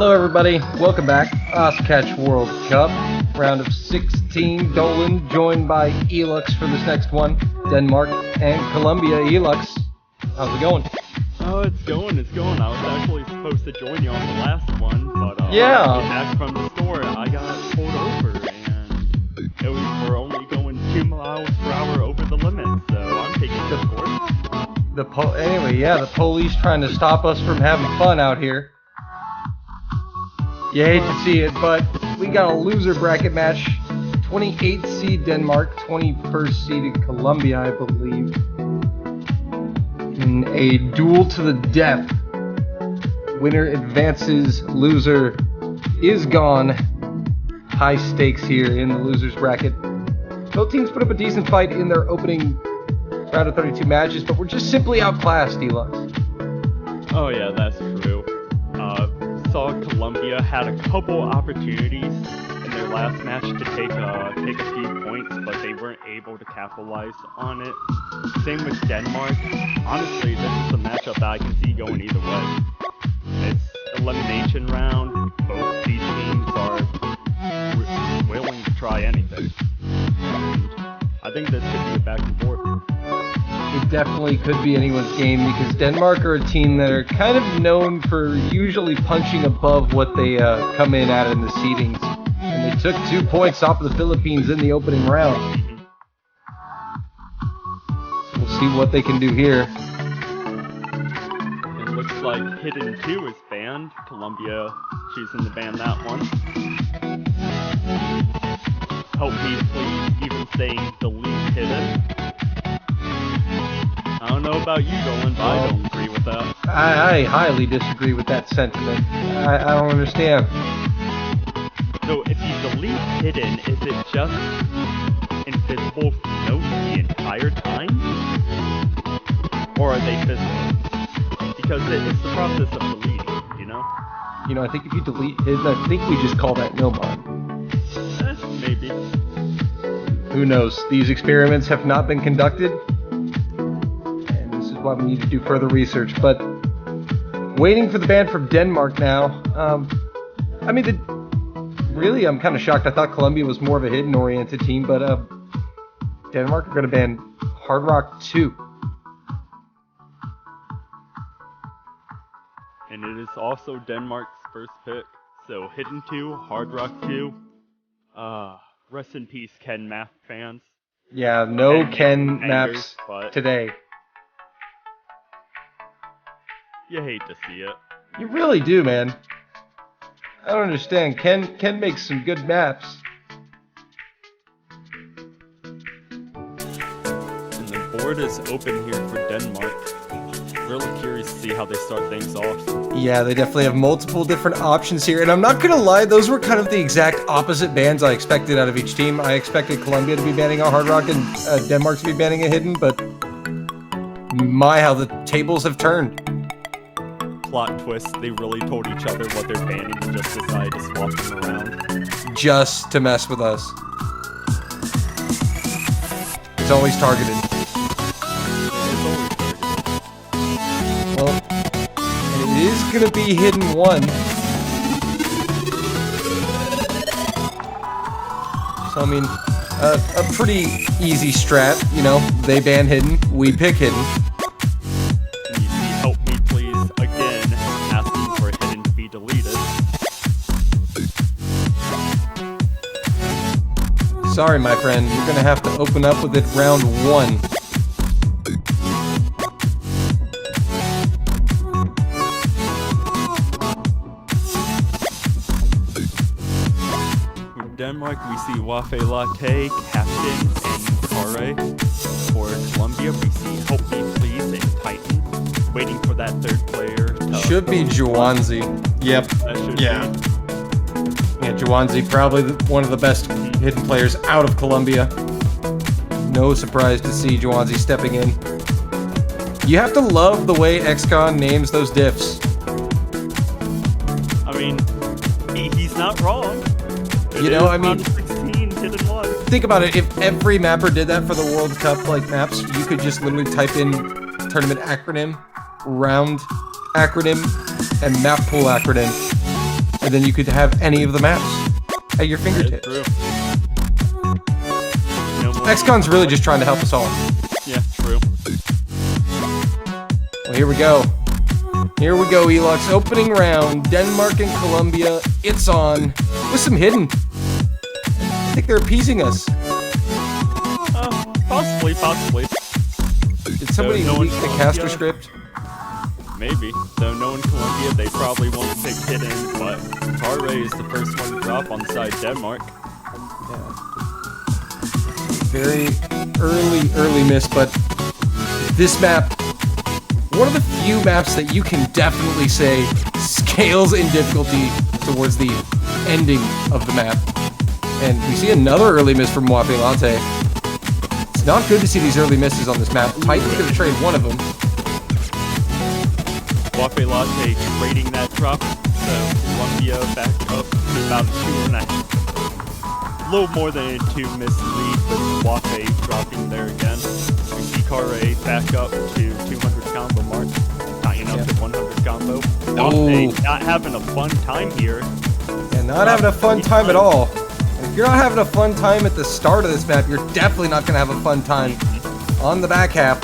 Hello everybody, welcome back. Oscatch World Cup, round of 16. Dolan joined by Elux for this next one. Denmark and Colombia. Elux, how's it going? Oh, it's going. I was actually supposed to join you on the last one, but yeah. Back from the store, I got pulled over, and we're only going 2 miles per hour over the limit, so I'm taking the course. Anyway, the police trying to stop us from having fun out here. You hate to see it, but we got a loser bracket match. 28th seed Denmark, 21st seeded Colombia, I believe. In a duel to the death. Winner advances, loser is gone. High stakes here in the losers bracket. Both teams put up a decent fight in their opening round of 32 matches, but we're just simply outclassed, Elux. Oh yeah, that's true. Saw Colombia had a couple opportunities in their last match to take a few points, but they weren't able to capitalize on it. Same with Denmark. Honestly, this is a matchup that I can see going either way. It's elimination round. Both these teams are willing to try anything. I think this could be a back and forth. It definitely could be anyone's game because Denmark are a team that are kind of known for usually punching above what they come in at in the seedings. And they took 2 points off of the Philippines in the opening round. So we'll see what they can do here. It looks like Hidden 2 is banned. Colombia choosing to ban that one. Help me please, even saying delete Hidden. I don't know about you, Dolan, but I don't agree with that. I highly disagree with that sentiment. I don't understand. So if you delete Hidden, is it just invisible notes the entire time? Or are they visible? Because it's the process of deleting, you know? You know, I think if you delete Hidden, I think we just call that no mod. Maybe. Who knows? These experiments have not been conducted. Why we need to do further research, but waiting for the ban from Denmark now. Really, I'm kind of shocked. I thought Colombia was more of a hidden-oriented team, but Denmark are going to ban Hard Rock 2. And it is also Denmark's first pick. So Hidden 2, Hard Rock 2. Rest in peace, Ken Map fans. Yeah, no Ken Maps today. You hate to see it. You really do, man. I don't understand. Ken makes some good maps. And the board is open here for Denmark. Really curious to see how they start things off. Yeah, they definitely have multiple different options here. And I'm not going to lie, those were kind of the exact opposite bans I expected out of each team. I expected Colombia to be banning a Hard Rock and Denmark to be banning a Hidden, but my, how the tables have turned. Plot twist, they really told each other what they're banning and just decided to swap them around. Just to mess with us. It's always targeted. Well, and it is going to be Hidden 1. So, I mean, a pretty easy strat, you know. They ban Hidden, we pick Hidden. Sorry, my friend, you're gonna have to open up with it round 1. For Denmark, we see Wafe Latte, Captain, and Kare. For Colombia, we see Help Me Please and Titan. Waiting for that third player. Should be Juwanzi. Yep. Yeah, Juwanzi, probably one of the best hidden players out of Colombia. No surprise to see Juwanzi stepping in. You have to love the way XCon names those diffs. I mean, he's not wrong. You know, I mean, 16, Hidden 1. Think about it. If every mapper did that for the World Cup like maps, you could just literally type in tournament acronym, round acronym, and map pool acronym. and then you could have any of the maps at your fingertips. True. No more XCon's really just trying to help us all. Yeah, true. Well, here we go. Here we go, Elux. Opening round. Denmark and Colombia. It's on. With some hidden. I think they're appeasing us. Possibly. Did somebody no leak one the Colombia? caster script? Maybe. Though no in Colombia, they probably won't pick hidden, but Carre is the first one to drop on side Denmark. Yeah. Very early miss, but this map, one of the few maps that you can definitely say scales in difficulty towards the ending of the map. And we see another early miss from Wafe Latte. It's not good to see these early misses on this map. Titan's gonna trade one of them. Wafe Latte trading that drop, so Colombia back up to about 2.5. A little more than a 2 miss lead, with Wafe dropping there again. We see Carre back up to 200 combo mark, tying up to 100 combo. Wafe not having a fun time here. And not having a fun time at all. If you're not having a fun time at the start of this map, you're definitely not going to have a fun time on the back half.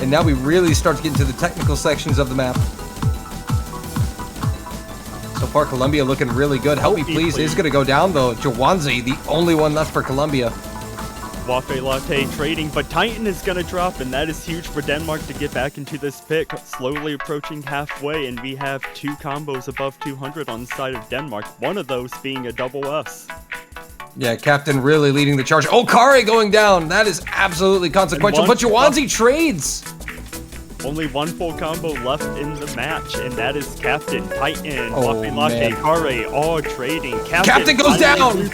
And now we really start to get into the technical sections of the map. So far, Colombia looking really good. Help me please is going to go down though. Jawanzi, the only one left for Colombia. Wafe Latte trading, but Titan is going to drop, and that is huge for Denmark to get back into this pick. Slowly approaching halfway, and we have 2 combos above 200 on the side of Denmark. One of those being a double S. Yeah, Captain really leading the charge. Oh, Carre going down. That is absolutely consequential. But Jawanzi trades. Only 1 full combo left in the match, and that is Captain, Titan, Oh, Wafe Latte, man. Carre, all trading. Captain goes down.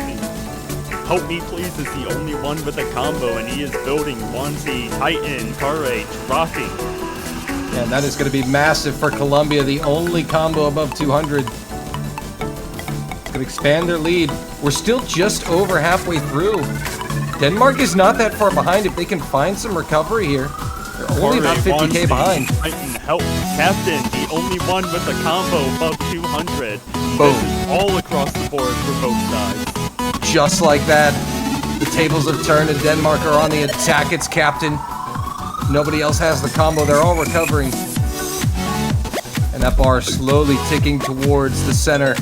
Help Me Please is the only one with a combo, and he is building Jawanzi, Titan, Carre, dropping. Yeah, that is going to be massive for Colombia. The only combo above 200. It's going to expand their lead. We're still just over halfway through. Denmark is not that far behind if they can find some recovery here. They're only about 50k behind. Titan help. Captain, the only one with a combo above 200. Boom. This is all across the board for both sides. Just like that, the tables have turned and Denmark are on the attack. It's Captain. Nobody else has the combo. They're all recovering. And that bar is slowly ticking towards the center.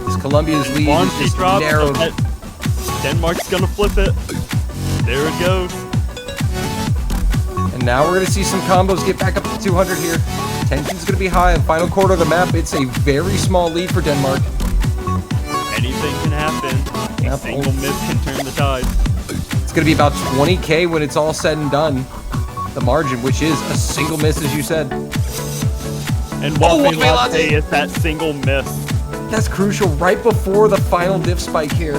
As Colombia's lead is just narrowed. Denmark's gonna flip it. There it goes. And now we're going to see some combos get back up to 200 here. Tension's going to be high in the final quarter of the map. It's a very small lead for Denmark. Anything can happen. A single miss can turn the tide. It's going to be about 20k when it's all said and done. The margin, which is a single miss, as you said. And Wafe Latte is that single miss. That's crucial right before the final diff spike here.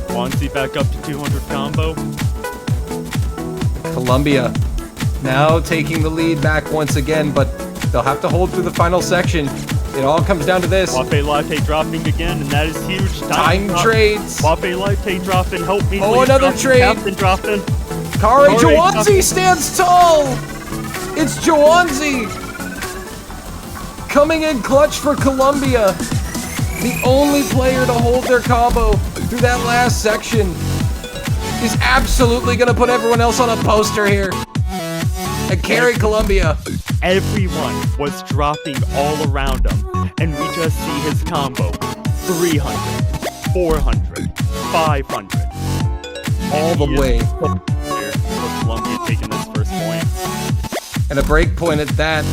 Jawanzi back up to 200 combo. Colombia now taking the lead back once again, but they'll have to hold through the final section. It all comes down to this. Wafe Latte dropping again, and that is huge. Time trades. Wafe Latte dropping, help me. Oh, another trade. Captain dropping. Carre Jawanzi stands tall. It's Jawanzi coming in clutch for Colombia. The only player to hold their combo through that last section is absolutely going to put everyone else on a poster here and carry Colombia. Everyone was dropping all around him, and we just see his combo. 300, 400, 500. All the way. Here for Colombia taking this first point. And a break point at that.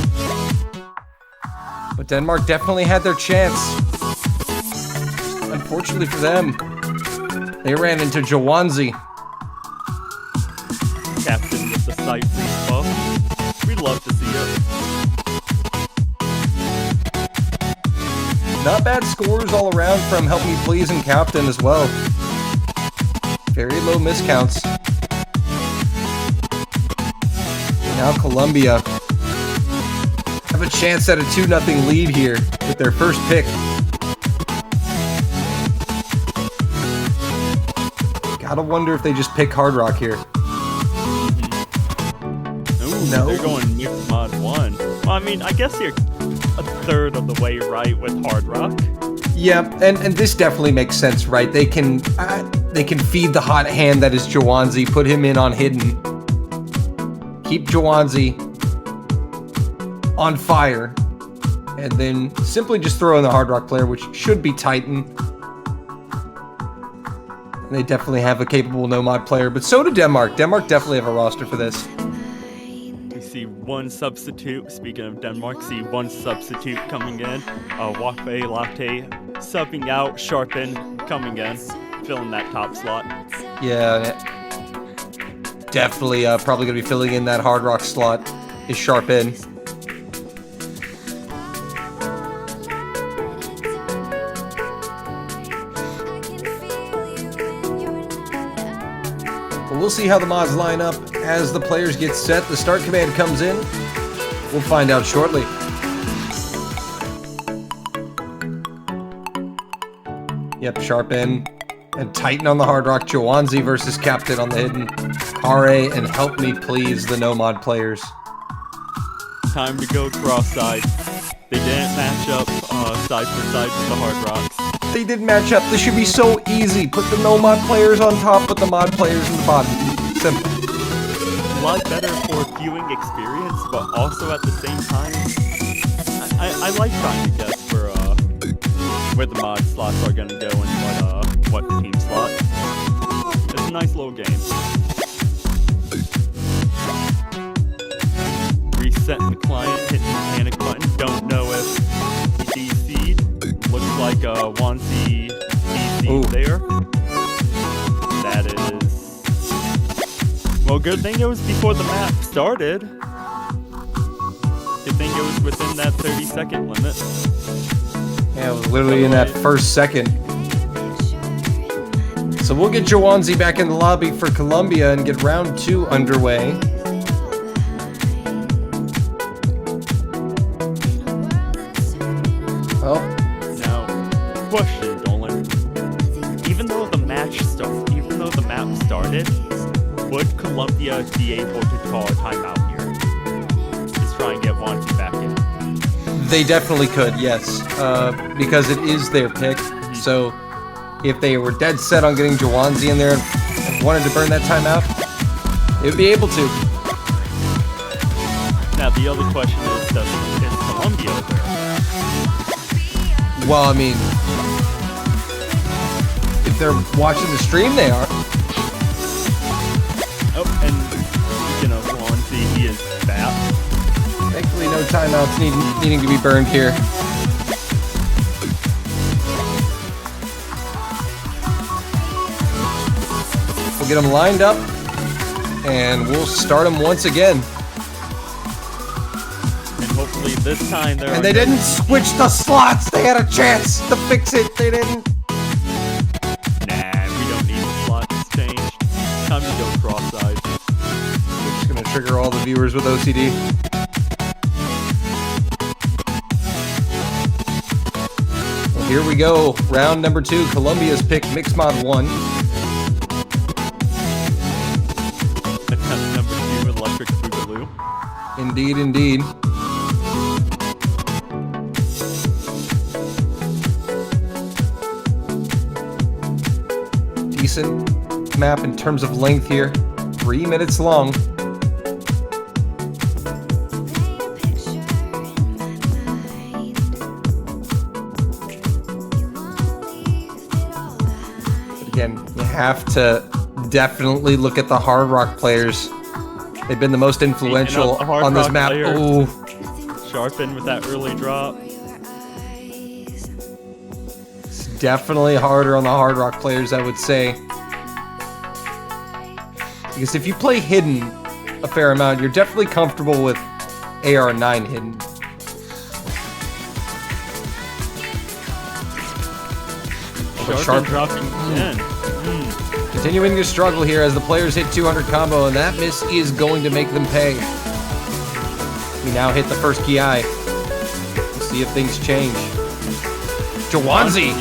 But Denmark definitely had their chance. Unfortunately for them, they ran into Jawanzi. Captain with the sight freeze buff. We'd love to see it. Not bad scores all around from Help Me Please and Captain as well. Very low miscounts. Now Colombia have a chance at a 2-0 lead here with their first pick. Gotta wonder if they just pick Hard Rock here. Ooh, No. They're going mixed mod 1. Well, I mean, I guess you're a third of the way right with Hard Rock. Yeah, and this definitely makes sense, right? They can feed the hot hand that is Jawanzi, put him in on hidden, keep Jawanzi on fire, and then simply just throw in the Hard Rock player, which should be Titan. And they definitely have a capable no-mod player, but so do Denmark. Denmark definitely have a roster for this. We see one substitute. Speaking of Denmark, see one substitute coming in. Wakfe Latte subbing out. Sharpen coming in, filling that top slot. Yeah, definitely probably going to be filling in that Hard Rock slot is Sharpen. We'll see how the mods line up as the players get set. The start command comes in. We'll find out shortly. Yep, Sharpen and Titan on the Hard Rock. Jawanzi versus Captain on the hidden. Kare and Help Me Please, the no-mod players. Time to go cross-side. They didn't match up side for side with the Hard Rocks. They did match up. This should be so easy. Put the no-mod players on top, put the mod players in the bottom. Simple. A lot better for viewing experience, but also at the same time, I like trying to guess for where the mod slots are gonna go and what team slot. It's a nice little game. Resetting the client, hitting the panic button. Don't know if he DC'd. Looks like Wansi DC there. That is... Well, good thing it was before the map started. Good thing it was within that 30-second limit. Yeah, it was literally in that first second. So we'll get Jawanzi back in the lobby for Colombia and get round 2 underway. Oh. Question, Dolan. Even though the map started, would Colombia be able to call a timeout here? Just try and get Wansi back in. They definitely could, yes, because it is their pick. So if they were dead set on getting Jawanzi in there and wanted to burn that timeout, they would be able to. Now the other question is Colombia there? Well, I mean, if they're watching the stream, they are. Oh, and speaking of Wansi, he is back. Thankfully, no timeouts needing to be burned here. We'll get them lined up, and we'll start them once again. Hopefully this time they're... And they didn't switch the slots! They had a chance to fix it! They didn't! Nah, we don't need the slots changed. Time to go cross-side. We're just gonna trigger all the viewers with OCD. Well, here we go. Round number 2. Colombia's pick Mixed Mod 1. Attempt number 2, Electric Boogaloo. Indeed, indeed. Decent map in terms of length here. 3 minutes long. But again, you have to definitely look at the Hard Rock players. They've been the most influential on this map. Ooh. Sharpen with that early drop. It's definitely harder on the Hard Rock players, I would say. Because if you play hidden a fair amount, you're definitely comfortable with AR9 hidden. Sharpen dropping in. Continuing to struggle here as the players hit 200 combo, and that miss is going to make them pay. We now hit the first ki. We'll see if things change. Jawanzi!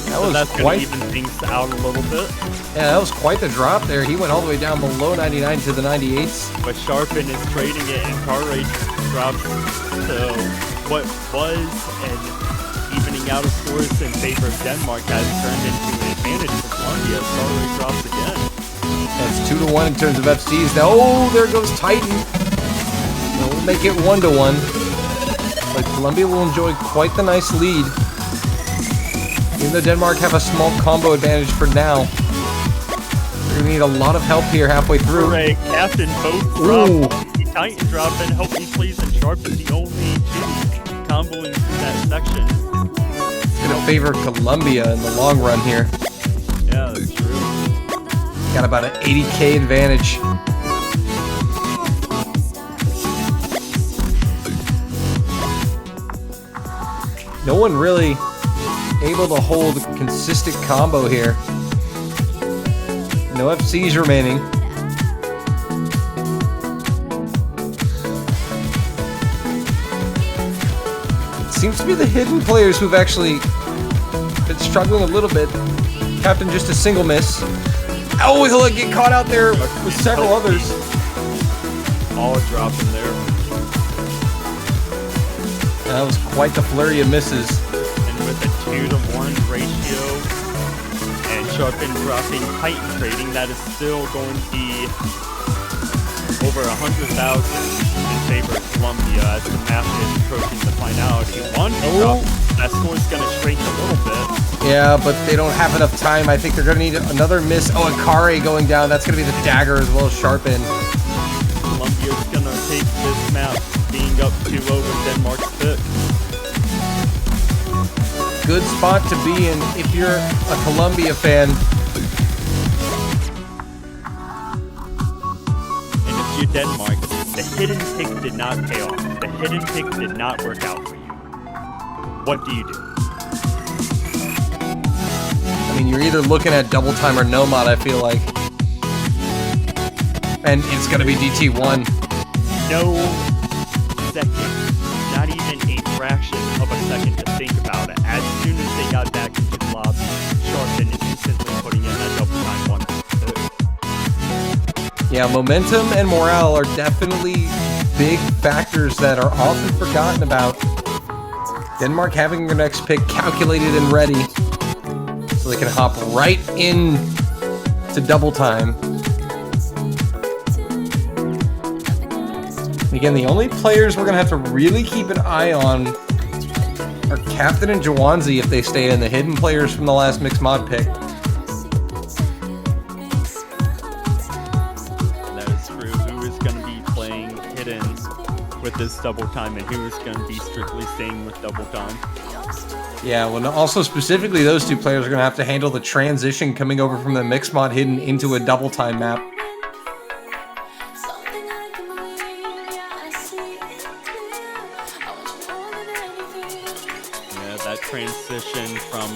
That was That's quite... even things out a little bit. Yeah, that was quite the drop there. He went all the way down below 99 to the 98s. But Sharpen is trading it, and car rate drops to what was, and evening out of scores in favor of Denmark has turned into an advantage for Colombia. Car rate drops again. That's 2-1 in terms of FCs. Now, oh, there goes Titan. We'll make it 1-1. But Colombia will enjoy quite the nice lead. Even though Denmark have a small combo advantage for now. We're going to need a lot of help here halfway through. Hooray, Captain both drop. Titan drop and help me please, and Sharpen the only two comboing through that section. It's going to favor Colombia in the long run here. Yeah, that's true. Got about an 80k advantage. No one really able to hold a consistent combo here. No FCs remaining. It seems to be the hidden players who've actually been struggling a little bit. Captain just a single miss. Oh, he'll get caught out there with several others. All dropping there. That was quite the flurry of misses. And with a 2-to-1 ratio, and Sharpen dropping Titan trading, that is still going to be over 100,000 in favor of Colombia as the match is approaching the finality. That score is going to shrink a little bit. Yeah, but they don't have enough time. I think they're going to need another miss. Oh, and Kare going down. That's going to be the dagger as well as Sharpen. Colombia's going to take this map being up 2-0 with Denmark's pick. Good spot to be in if you're a Colombia fan. And if you're Denmark, the hidden pick did not pay off. The hidden pick did not work out for you. What do you do? I mean, you're either looking at double time or Nomad, I feel like. And it's going to be DT1. No second, not even a fraction of a second to think about it. As soon as they got back into the lobby, Sharpen instantly putting in that double time one. Yeah, momentum and morale are definitely big factors that are often forgotten about. Denmark having their next pick calculated and ready, so they can hop right in to double time. Again, the only players we're going to have to really keep an eye on are Captain and Jawanzi if they stay in, the hidden players from the last mixed mod pick. That is true. Who is going to be playing hidden with this double time, and who is going to be strictly staying with double time? Yeah, well, also specifically those two players are going to have to handle the transition coming over from the mixed mod hidden into a double time map. Transition from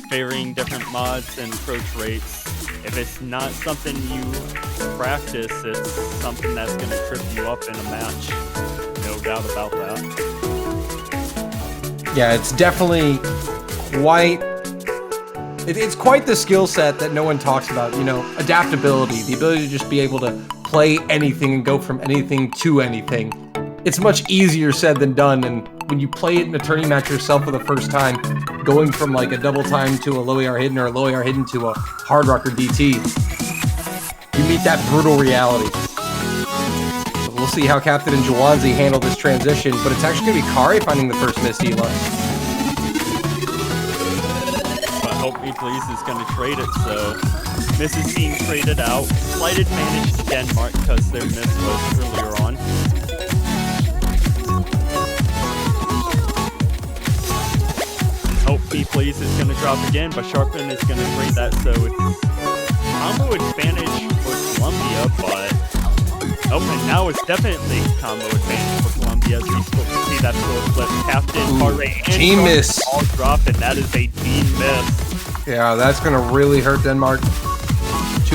varying different mods and approach rates. If it's not something you practice, it's something that's going to trip you up in a match. No doubt about that. Yeah, it's definitely quite... It's quite the skill set that no one talks about, you know, adaptability, the ability to just be able to play anything and go from anything to anything. It's much easier said than done, and when you play it in a tourney match yourself for the first time, going from like a double time to a low AR hidden or a low AR hidden to a hard rocker DT, you meet that brutal reality. So we'll see how Captain and Jawanzi handle this transition, but it's actually going to be Kari finding the first miss Hila. But Hope Me Please is going to trade it, so miss is being traded out. Slight advantage to Denmark because their miss was earlier on. Hope Me Please is going to drop again, but Sharpen is going to trade that, so it's combo advantage for Colombia, but... Oh, and now it's definitely combo advantage for Colombia as we see that score flip. Captain, Parray, and team miss. All drop, and that is a team miss. Yeah, that's going to really hurt Denmark. 2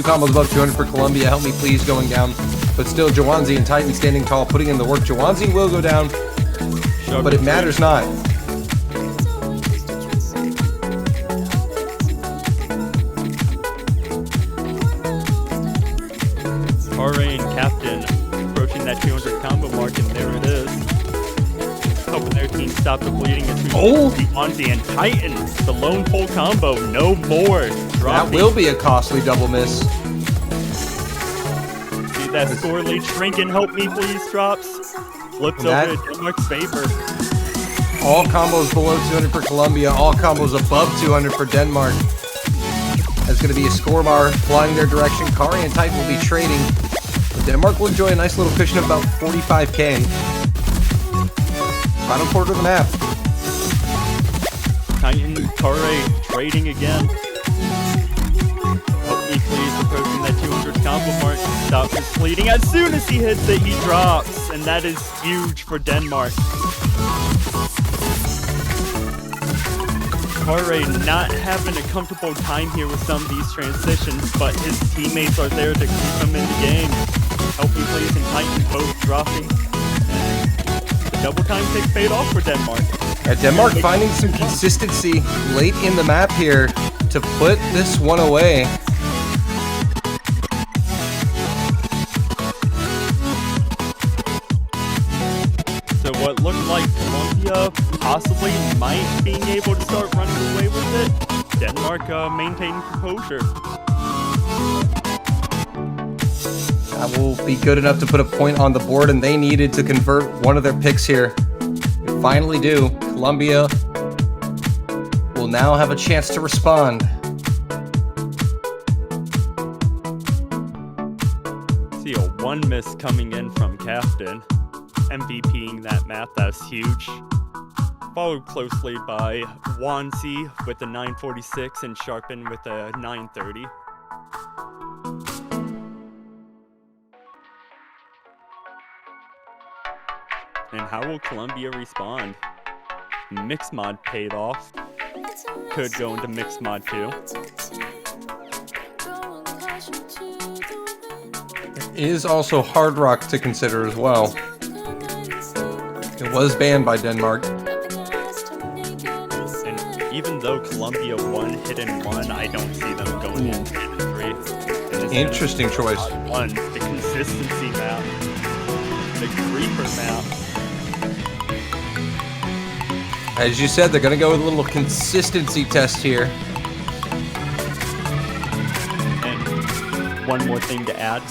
combos above 200 for Colombia. Help Me Please going down. But still, Jawanzi and Titan standing tall, putting in the work. Jawanzi will go down, but it matters not. Can't stop the bleeding as we Oh! see Onzi and Titan. The lone pole combo, no more. That Dropping. will be a costly double miss. See that score lead shrinking. Help me, please. Drops. Flips That- over to Denmark's favor. All combos below 200 for Colombia, all combos above 200 for Denmark. That's going to be a score bar flying their direction. Kari and Titan will be trading. Denmark will enjoy a nice little cushion of about 45k. Final quarter of the map. Titan, Kare trading again. Help me, please. Approaching that 200 combo mark. Stop his bleeding. As soon as he hits it, he drops. And that is huge for Denmark. Kare not having a comfortable time here with some of these transitions, but his teammates are there to keep him in the game. Help me, please, and Titan both dropping. And the double time pick paid off for Denmark. Denmark finding some consistency late in the map here to put this one away. So what looked like Colombia possibly might being able to start running away with it, Denmark maintaining composure. That will be good enough to put a point on the board, and they needed to convert one of their picks here. They finally do. Colombia will now have a chance to respond. See a one miss coming in from Captain. MVPing that map, that's huge. Followed closely by Wanzi with a 946 and Sharpen with a 930. And how will Colombia respond? Mix mod paid off. Could go into mix mod 2. Is also Hard Rock to consider as well. It was banned by Denmark. And even though Colombia won hit and one, I don't see them going in hit and 3. Interesting choice. One, the consistency map, the creeper map. As you said, they're going to go with a little consistency test here. And one more thing to add,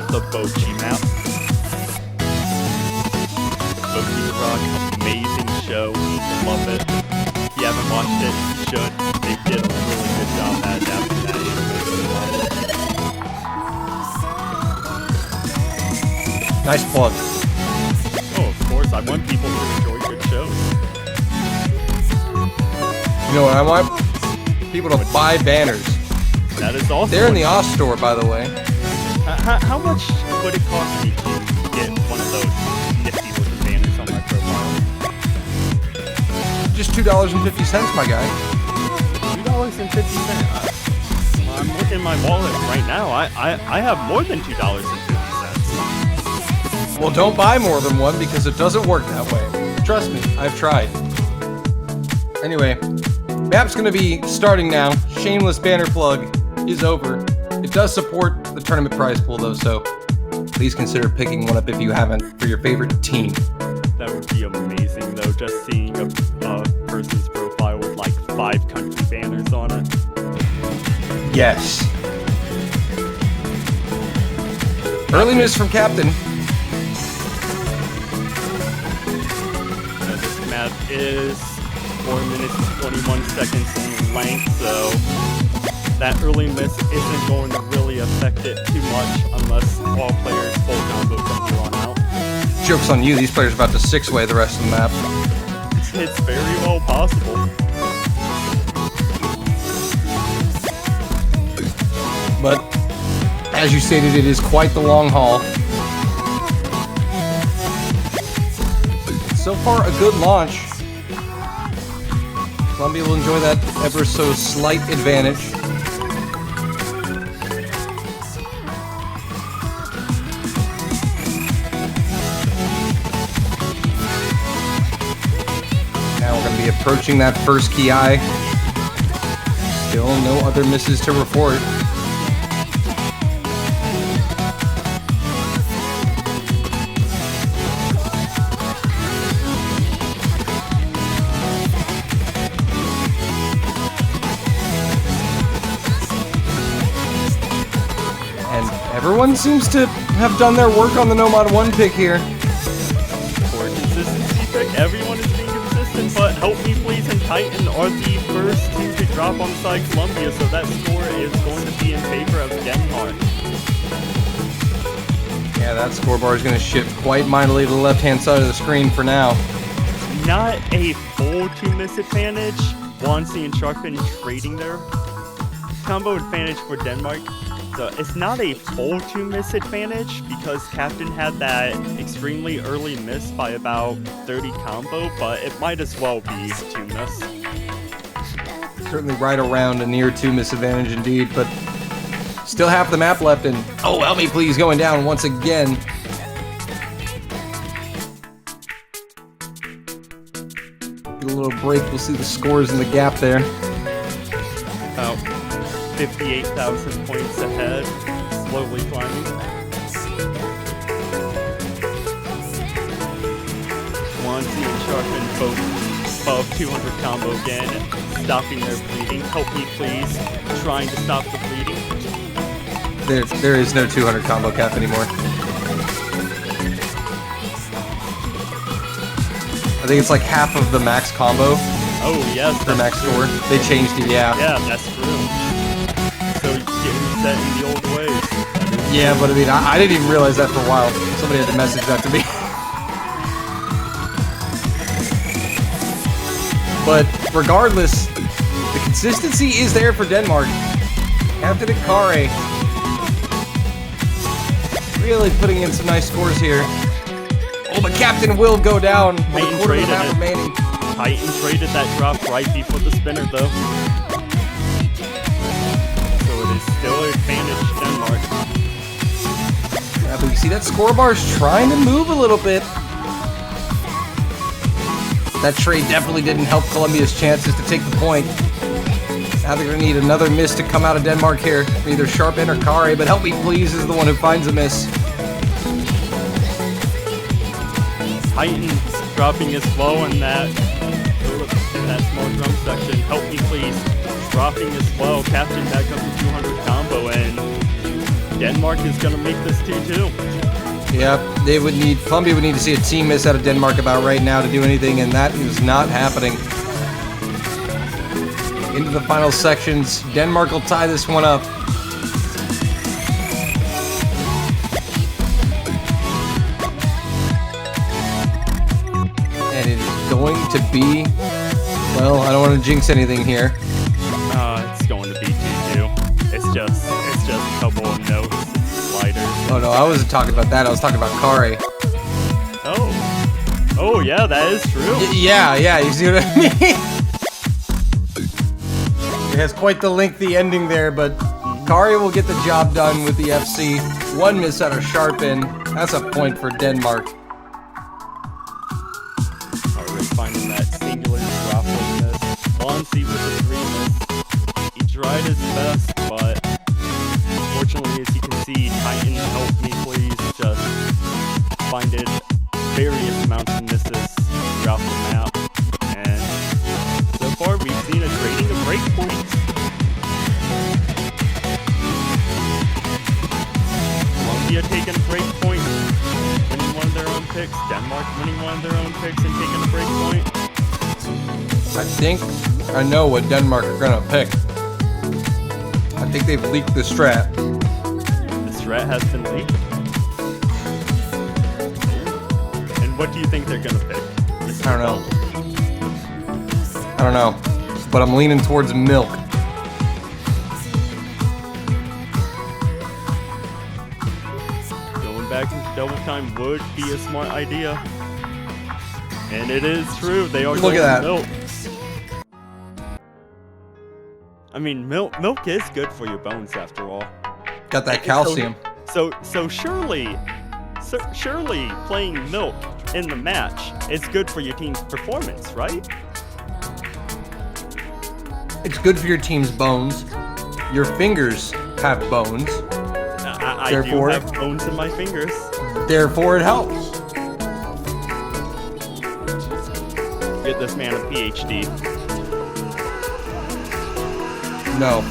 the Bochi map. Bochi Rock, amazing show, love it. If you haven't watched it, you should. They did a really good job at adapting that animation. Nice plug. Oh, of course, I want people to enjoy good shows. You know what I want? People to buy banners. That is also. They're in the off store, by the way. How much would it cost me to get one of those nifty looking banners on my profile? Just $2.50, my guy. $2.50. I'm looking in my wallet right now. I have more than $2.50. Well, don't buy more than one because it doesn't work that way. Trust me, I've tried. Anyway, map's going to be starting now. Shameless banner plug is over. It does support the tournament prize pool though, so please consider picking one up if you haven't for your favorite team. That would be amazing though, just seeing a person's profile with like 5 country banners on it. Yes. Early miss from Captain. This map is 4 minutes and 21 seconds in length, so that early miss isn't going to really affect it too much unless all players full combo from here on out. Joke's on you, these players are about to six-way the rest of the map. It's very well possible. But, as you stated, it is quite the long haul. So far, a good launch. Colombia will enjoy that ever so slight advantage. Now we're going to be approaching that first key eye. Still no other misses to report. everyone seems to have done their work on the No Mod 1 pick here. For consistency pick, everyone is being consistent, but Help Me Please and Titan are the first two to drop on side Colombia, so that score is going to be in favor of Denmark. Yeah, that scoreboard is going to shift quite mightily to the left-hand side of the screen for now. Not a full 2-miss advantage. Wansi and Sharpen trading their combo advantage for Denmark. So it's not a full 2-miss advantage because Captain had that extremely early miss by about 30 combo, but it might as well be 2-miss. Certainly right around a near 2-miss advantage indeed, but still half the map left, and oh, Help Me Please going down once again. Get a little break, we'll see the scores in the gap there. About 58,000 points ahead, slowly climbing. Wansi and Sharpen both above 200 combo again, stopping their bleeding. Help Me Please, trying to stop the bleeding. There is no 200 combo cap anymore. I think it's like half of the max combo. Oh yes, the max score. They changed it, yeah. Yeah, that's true. So you get reset in the old ways. Yeah, but I mean, I didn't even realize that for a while. Somebody had to message that to me. But regardless, the consistency is there for Denmark. Captain Akare really putting in some nice scores here. Oh, but Captain will go down with a quarter of the map remaining. Titan traded that drop right before the spinner, though. So it is still an advantage to Denmark. Yeah, but you see that scoreboard is trying to move a little bit. That trade definitely didn't help Colombia's chances to take the point. Now they're going to need another miss to come out of Denmark here. Either Sharpen or Kare, but Help Me Please is the one who finds a miss. Titan dropping his flow in that small drum section. Help Me Please dropping his flow. Captain back up to 200 combo, and Denmark is going to make this 2-2. Yep, Colombia would need to see a team miss out of Denmark about right now to do anything, and that is not happening. Into the final sections, Denmark will tie this one up. And it is going to be, well, I don't want to jinx anything here. It's going to be 2-2. It's just a couple of notes and sliders. Oh no, I wasn't talking about that. I was talking about Kare. Oh yeah, that is true. Yeah, you see what I mean? It has quite the lengthy ending there, but Kare will get the job done with the FC. One miss out of Sharpen. That's a point for Denmark. Already finding that singular drop like this. Wansi with the 3-miss. He tried his best, but unfortunately, as you can see, Titan Help Me Please just finded various amounts of misses throughout the map. And so far, we've seen a trading of breakpoints. Colombia taking a breakpoint, winning one of their own picks. Denmark winning one of their own picks and taking a breakpoint. I think I know what Denmark are gonna pick. I think they've leaked the strat. The strat has been leaked. And what do you think they're gonna pick? I don't know, but I'm leaning towards milk. Going back into double time would be a smart idea. And it is true, they are Look going at that. milk. I mean, milk is good for your bones after all. Got that calcium. So surely playing milk in the match is good for your team's performance, right? It's good for your team's bones. Your fingers have bones. I do have bones in my fingers. Therefore, it helps. Get this man a PhD. No.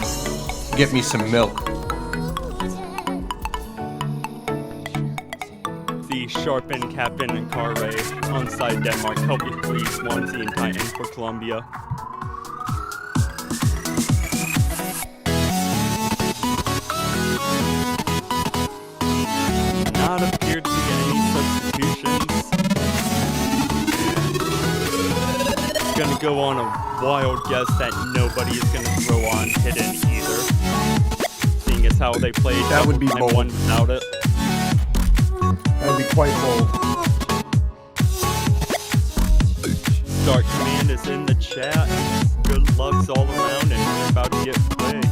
Get me some milk. Sharpen, Captain, and Carre on side Denmark. Help me please, Swansea and Titan for Colombia. Not appeared to get any substitutions. Gonna go on a wild guess that nobody is gonna throw on hidden either. Seeing as how they played That would be bold. one without it. That would be quite bold. Start command is in the chat. Good lucks all around, and we're about to get played.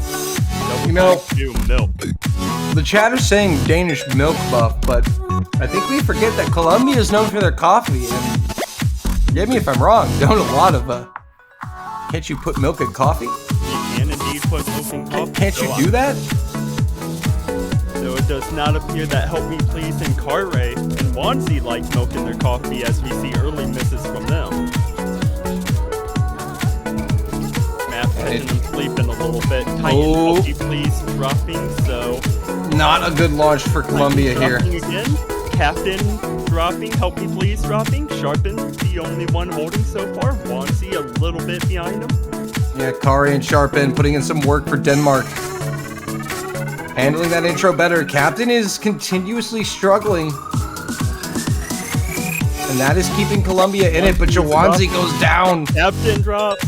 Milk. The chat is saying Danish milk buff, but I think we forget that Colombia is known for their coffee, and forgive me if I'm wrong, don't a lot of, can't you put milk in coffee? You can indeed put milk in coffee. Can't you do that? So it does not appear that Help Me Please and Carre and Swansea like milk in their coffee, as we see early misses from them. Matt catching them sleeping a little bit. Titan, Help Me Please dropping, so... Not a good launch for Colombia here. Again. Captain dropping, Help Me Please dropping. Sharpen, the only one holding so far. Swansea a little bit behind him. Yeah, Kari and Sharpen putting in some work for Denmark. Handling that intro better. Captain is continuously struggling. And that is keeping Colombia in it, but Jawanzi goes down. Captain drop.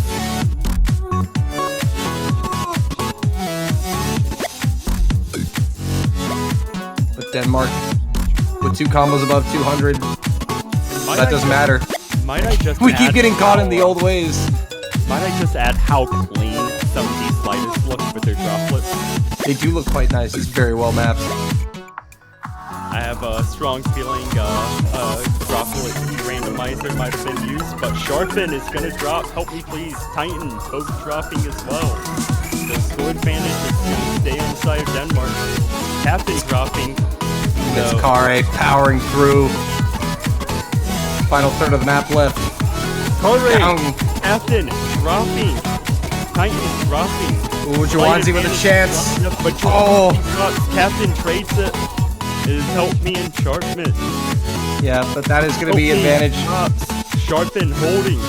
But Denmark with 2 combos above 200. That doesn't matter. Might I just We keep getting caught in the old ways. Might I just add how clean some of these sliders look with their droplets? They do look quite nice. It's very well mapped. I have a strong feeling droplet randomizer might have been used, but Sharpen is going to drop. Help Me Please. Titan both dropping as well. The score advantage is going to stay on the side of Denmark. Captain dropping. It's Kare powering through. Final third of the map left. Carre, Captain dropping. Titan dropping. Ooh, Jawanzi with a chance. But drops. Captain trades it. It is Help Me and Sharpen. Yeah, but that is going to be advantage. Drops. Sharpen holding.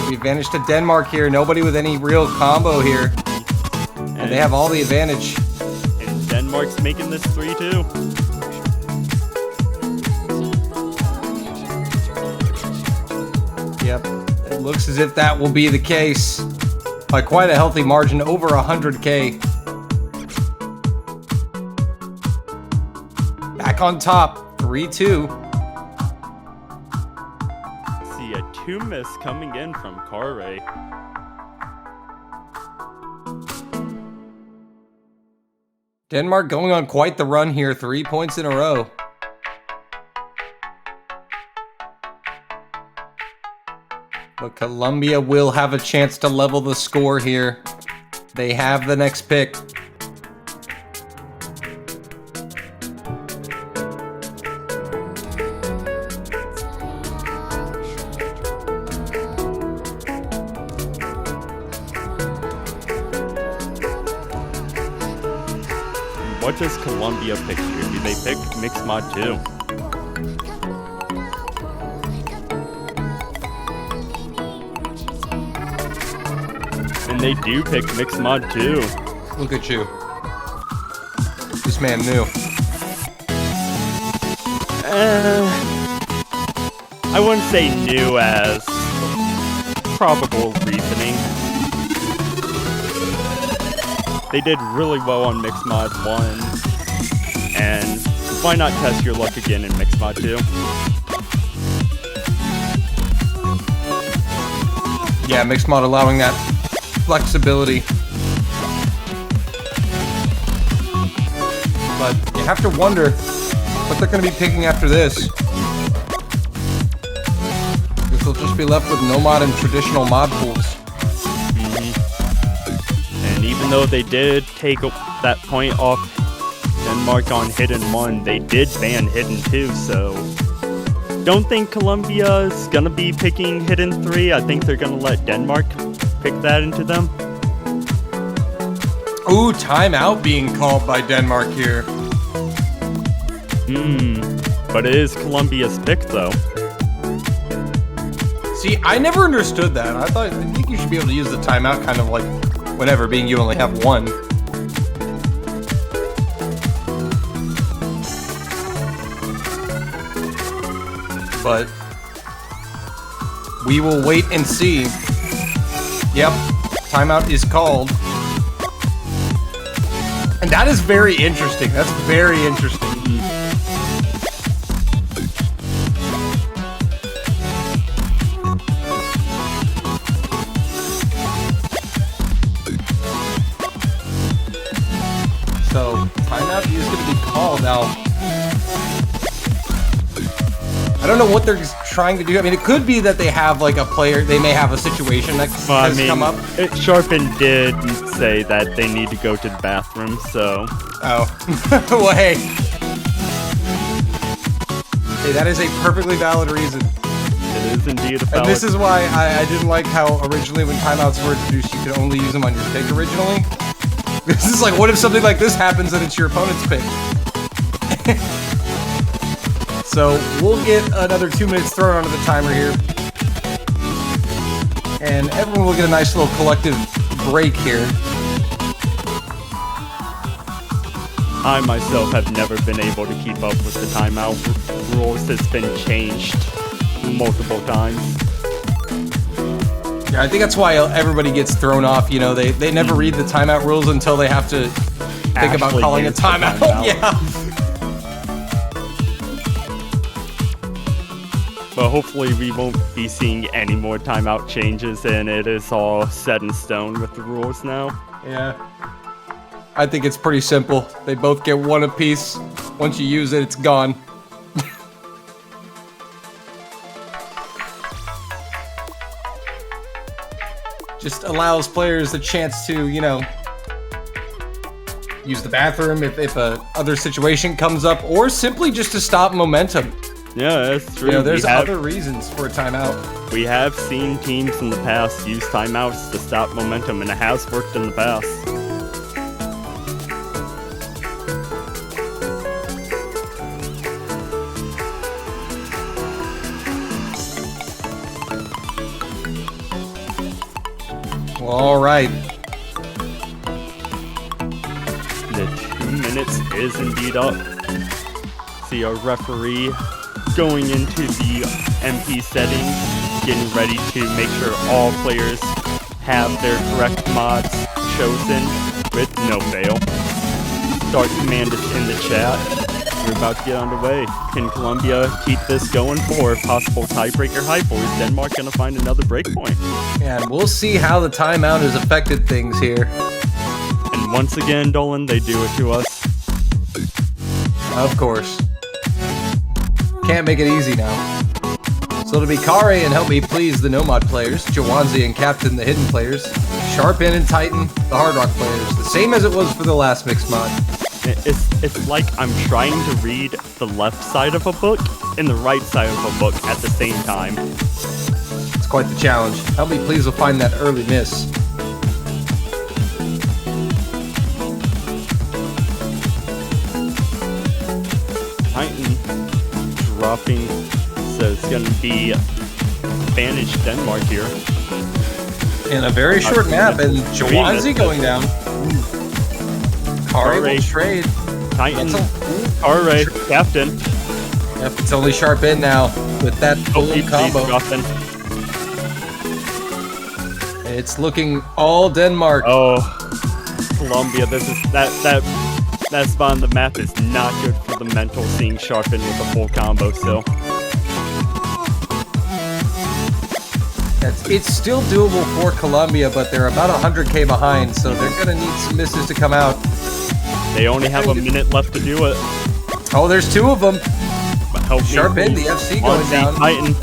The advantage to Denmark here. Nobody with any real combo here. And they have all the advantage. And Denmark's making this 3-2. Yep, it looks as if that will be the case. By quite a healthy margin, over 100k. Back on top, 3-2. See a 2 miss coming in from Carre. Denmark going on quite the run here, 3 points in a row. But Colombia will have a chance to level the score here. They have the next pick. What does Colombia pick here? Do they pick Mixed Mod 2? And they do pick Mixed Mod 2. Look at you. This man knew. I wouldn't say new as probable reasoning. They did really well on Mixed Mod 1, and why not test your luck again in Mixed Mod 2? Yeah, Mixed Mod allowing that flexibility. But you have to wonder what they're going to be picking after this. Because they'll just be left with no mod and traditional mod pools. And even though they did take that point off Denmark on Hidden 1, they did ban Hidden 2, so don't think Colombia is going to be picking Hidden 3. I think they're going to let Denmark pick that into them. Ooh, timeout being called by Denmark here. But it is Colombia's pick, though. See, I never understood that. I think you should be able to use the timeout kind of like whenever, being you only have one. But we will wait and see. Yep, timeout is called. And that is very interesting. That's very interesting. So, timeout is going to be called now. I don't know what they're trying to do. I mean, it could be that they have like a player, they may have a situation that has come up. Sharpen did say that they need to go to the bathroom, so. Oh. Well, hey. Hey, that is a perfectly valid reason. It is indeed a valid. And this is why I didn't like how originally when timeouts were introduced, you could only use them on your pick originally. This is like, what if something like this happens and it's your opponent's pick? So we'll get another 2 minutes thrown onto the timer here. And everyone will get a nice little collective break here. I myself have never been able to keep up with the timeout rules. It's been changed multiple times. Yeah, I think that's why everybody gets thrown off. You know, they never read the timeout rules until they have to think about calling a timeout. Yeah. But hopefully we won't be seeing any more timeout changes, and it is all set in stone with the rules now. Yeah. I think it's pretty simple. They both get one apiece. Once you use it, it's gone. Just allows players the chance to, you know, use the bathroom if a other situation comes up, or simply just to stop momentum. Yeah, that's true. You know, there's other reasons for a timeout. We have seen teams in the past use timeouts to stop momentum, and it has worked in the past. Well, all right. The 2 minutes is indeed up. See our referee going into the MP settings, getting ready to make sure all players have their correct mods chosen with no fail. Start command is in the chat. We're about to get underway. Can Colombia keep this going for a possible tiebreaker hype, or is Denmark going to find another breakpoint? And we'll see how the timeout has affected things here. And once again, Dolan, they do it to us. Of course. Can't make it easy now. So it'll be Kare and Help Me Please, the Nomad players, Jawanzi and Captain, the Hidden players, Sharpen and Titan, the Hard Rock players, the same as it was for the last mixed mod. It's like I'm trying to read the left side of a book and the right side of a book at the same time. It's quite the challenge. Help Me Please will find that early miss. Titan dropping, so it's going to be advantage Denmark here. In a very short map, and Jawanzi going down. Kare will trade. Titan. Kare, Captain. Yep, it's only Sharpen now with that full combo. It's looking all Denmark. Oh, Colombia, this is that spot on the map is not good for the mental, seeing Sharpen with a full combo still. It's still doable for Colombia, but they're about 100k behind, so they're going to need some misses to come out. They only have a minute left to do it. Oh, there's two of them. Help Sharpen, the FC going down. Titan.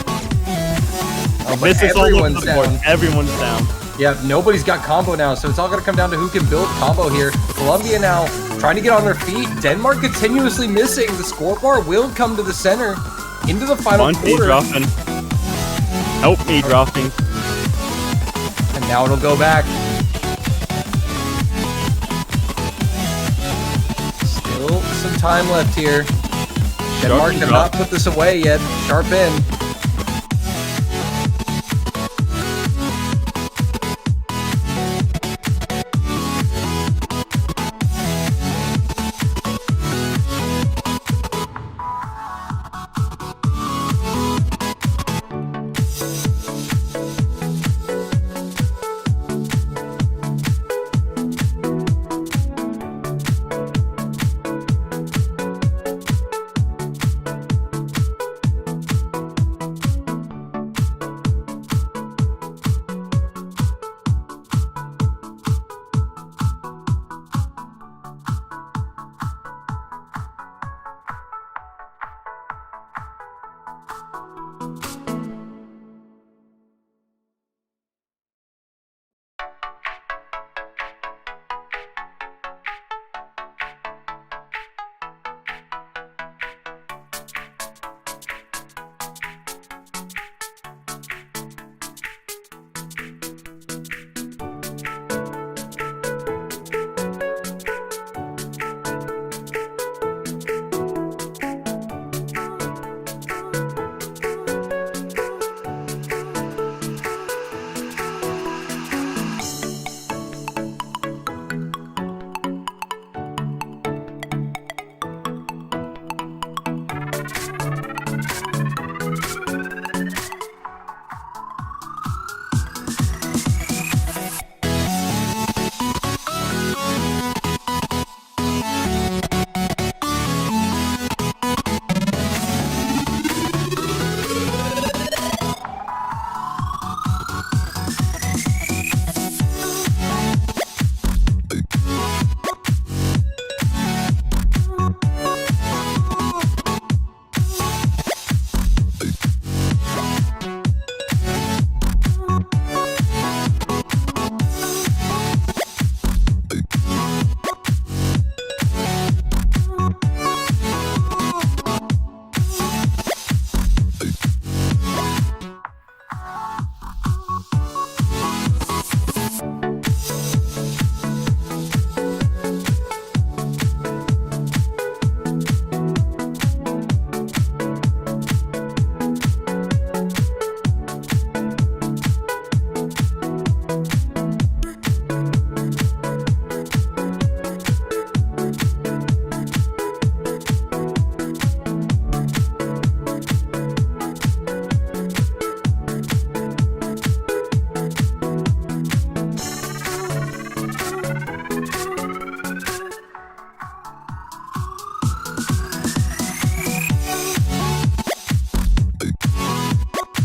Oh, but everyone's down. Everyone's down. Yeah, nobody's got combo now, so it's all going to come down to who can build combo here. Colombia now trying to get on their feet. Denmark continuously missing. The scorebar will come to the center into the final quarter. Dropping. Help me dropping. And now it'll go back. Still some time left here. Denmark cannot put this away yet. Sharp in.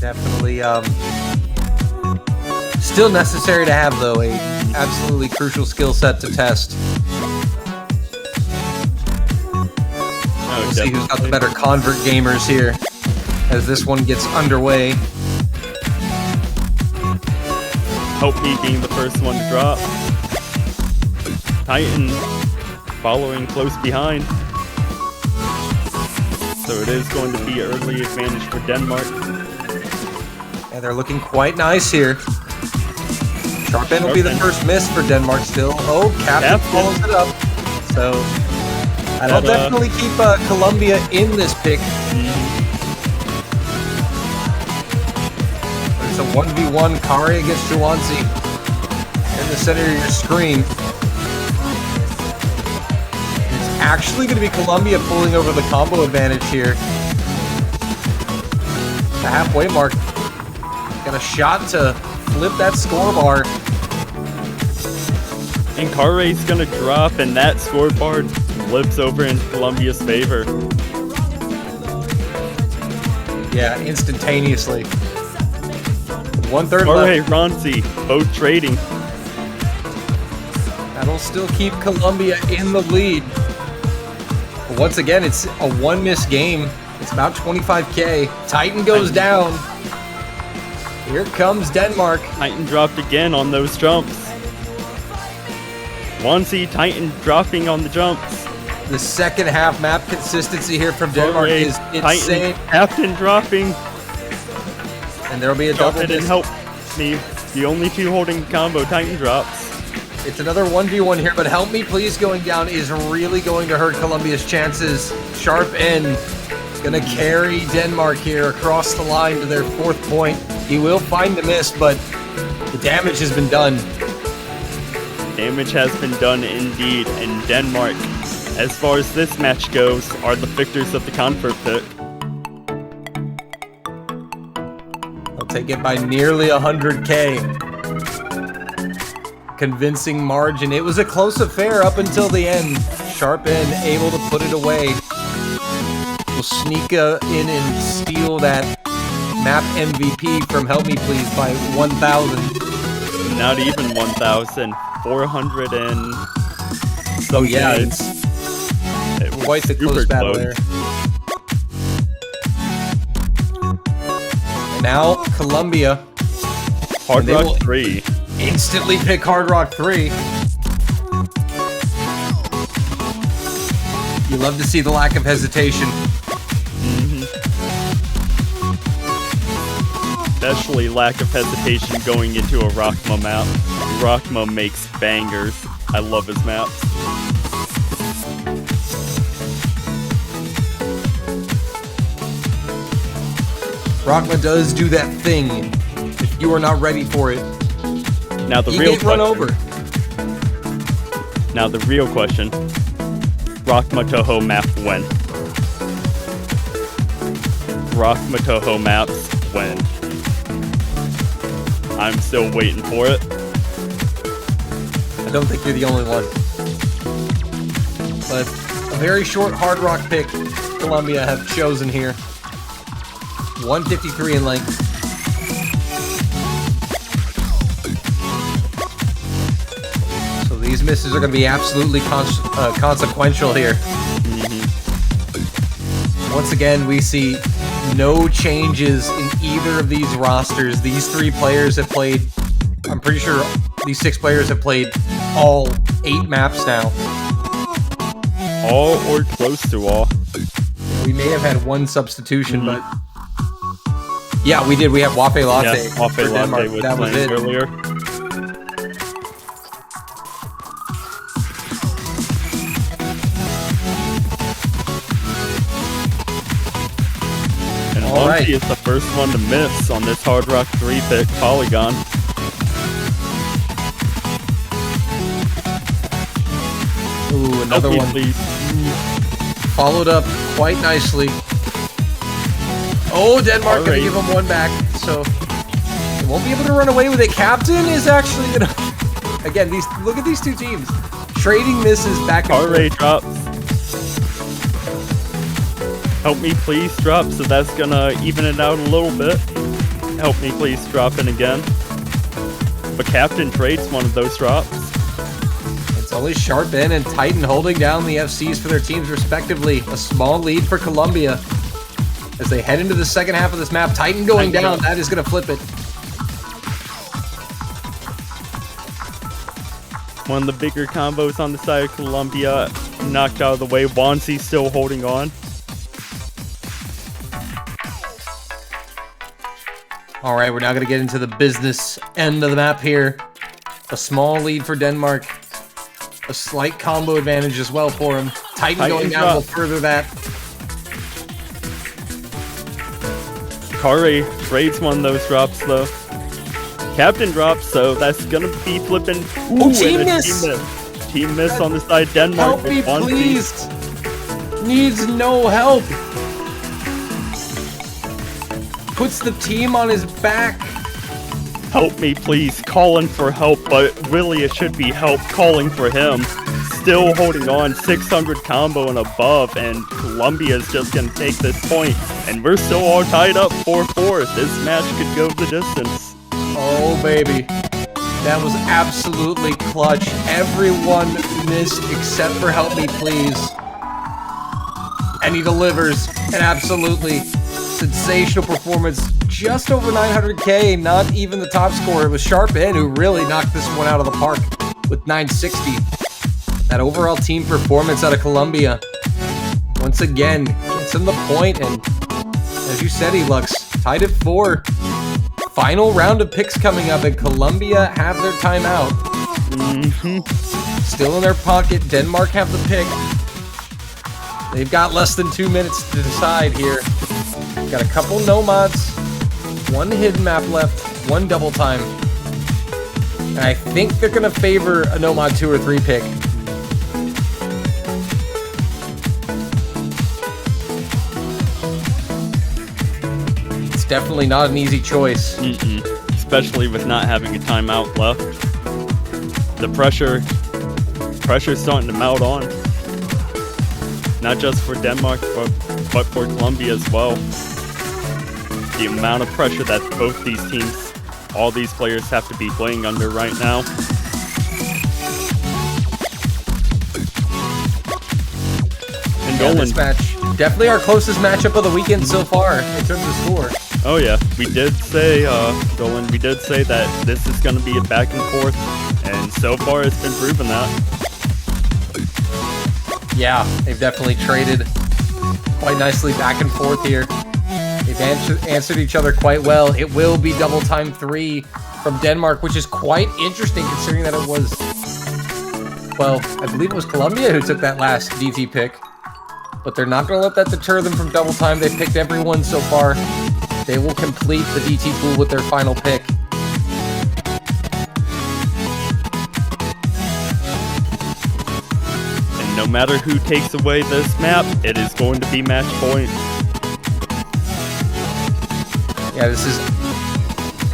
Definitely, still necessary to have, though, a absolutely crucial skill set to test. We'll see who's got the better convert gamers here as this one gets underway. Hope he being the first one to drop. Titan following close behind. So it is going to be early advantage for Denmark. Yeah, they're looking quite nice here. Sharp end will be the first miss for Denmark still. Oh, Captain follows it up. So that'll definitely keep Colombia in this pick. There's a 1v1 Kari against Juwanzi in the center of your screen. It's actually going to be Colombia pulling over the combo advantage here. The halfway mark. Got a shot to flip that scoreboard. And Kare's gonna drop, and that scoreboard flips over in Colombia's favor. Yeah, instantaneously. 1/3 Kare, left. Ronzi, both trading. That'll still keep Colombia in the lead. But once again, it's a one-miss game. It's about 25K. Titan goes down. Here comes Denmark. Titan dropped again on those jumps. Ronzi, Titan dropping on the jumps. The second half map consistency here from Denmark is insane. Titan, Captain dropping. And there'll be a double didn't help me. The only two holding combo, Titan drops. It's another 1v1 here, but Help Me Please going down is really going to hurt Colombia's chances. Sharp in. Gonna carry Denmark here across the line to their 4th point. He will find the miss, but the damage has been done. Damage has been done indeed, and Denmark, as far as this match goes, are the victors of the convert pick. They'll take it by nearly 100K. Convincing margin. It was a close affair up until the end. Sharpen able to put it away. Will sneak in and steal that map MVP from Help Me Please by 1,000. Not even 1,000. 400 and... Oh yeah, it's quite the close battle there. And now Colombia. Hard Rock 3. Instantly pick Hard Rock 3. You love to see the lack of hesitation. Especially lack of hesitation going into a Rockma map. Rockma makes bangers. I love his maps. Rockma does do that thing if you are not ready for it. Now the you real get run over. Now the real question. Rockma Toho map when? Rockma Toho maps when? I'm still waiting for it. I don't think you're the only one. But a very short Hard Rock pick Colombia have chosen here. 153 in length. So these misses are going to be absolutely consequential here. Once again, we see no changes in either of these rosters. These 3 players have played, I'm pretty sure these 6 players have played all 8 maps now. All or close to all. We may have had 1 substitution, but... Yeah, we did. We have Wafe Latte. Yes, Wafe Latte was that was it. Earlier. And Monty is the first one to miss on this Hard Rock 3 pick, Polygon. Ooh, another one. Please. Followed up quite nicely. Oh, Denmark gonna give him 1 back, so they won't be able to run away with it. Captain is actually gonna... Again, look at these 2 teams. Trading misses back and forth. Ray drops. Help Me Please drop, so that's gonna even it out a little bit. Help Me Please drop in again. But Captain trades one of those drops. It's only Sharpen and Titan holding down the FCs for their teams respectively. A small lead for Colombia. As they head into the second half of this map, Titan going down, that is going to flip it. One of the bigger combos on the side of Colombia knocked out of the way. Wanzi still holding on. All right, we're now going to get into the business end of the map here. A small lead for Denmark. A slight combo advantage as well for him. Titan going down will further that. Kare trades one of those drops though. Captain drops, so that's gonna be flipping. Ooh, team miss! Team miss on the side. Denmark. Help me, please! Needs no help. Puts the team on his back. Help me, please. Calling for help, but really it should be help calling for him. Still holding on, 600 combo and above, and Colombia is just going to take this point. And we're still all tied up 4-4. This match could go the distance. Oh, baby. That was absolutely clutch. Everyone missed except for Help Me Please. And he delivers an absolutely sensational performance. Just over 900K, not even the top scorer. It was Sharpen who really knocked this one out of the park with 960. That overall team performance out of Colombia, once again, gets him the point, and as you said, Elux, tied at 4. Final round of picks coming up, and Colombia have their timeout. Still in their pocket, Denmark have the pick. They've got less than 2 minutes to decide here. Got a couple no mods, one hidden map left, one double time. And I think they're going to favor a no mod 2 or 3 pick. It's definitely not an easy choice. Especially with not having a timeout left. The pressure's starting to mount on. Not just for Denmark, but for Colombia as well. The amount of pressure that both these teams, all these players have to be playing under right now. And Yeah, Dolan, this match, definitely our closest matchup of the weekend so far in terms of score. oh yeah, we did say, Dolan, we did say that this is going to be a back and forth, and so far it's been proven that. Yeah, they've definitely traded quite nicely back and forth here. They've answered each other quite well. It will be double time 3 from Denmark, which is quite interesting considering that it was, well, I believe it was Colombia who took that last DT pick. But they're not going to let that deter them from double time. They've picked everyone so far. They will complete the DT pool with their final pick. No matter who takes away this map, it is going to be match point. Yeah, this is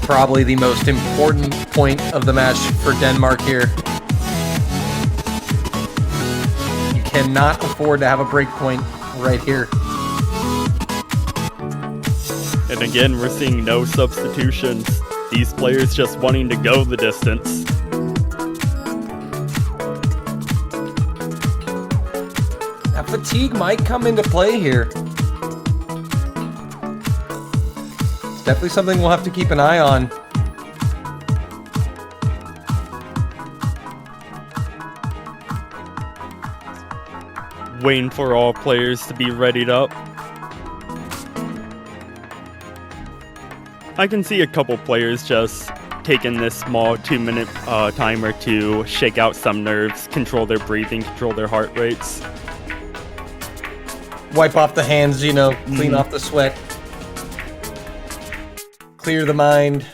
probably the most important point of the match for Denmark here. You cannot afford to have a break point right here. And again, we're seeing no substitutions. These players just wanting to go the distance. Fatigue might come into play here. It's definitely something we'll have to keep an eye on. Waiting for all players to be readied up. I can see a couple players just taking this small 2-minute timer to shake out some nerves, control their breathing, control their heart rates. Wipe off the hands, you know, clean off the sweat. Clear the mind.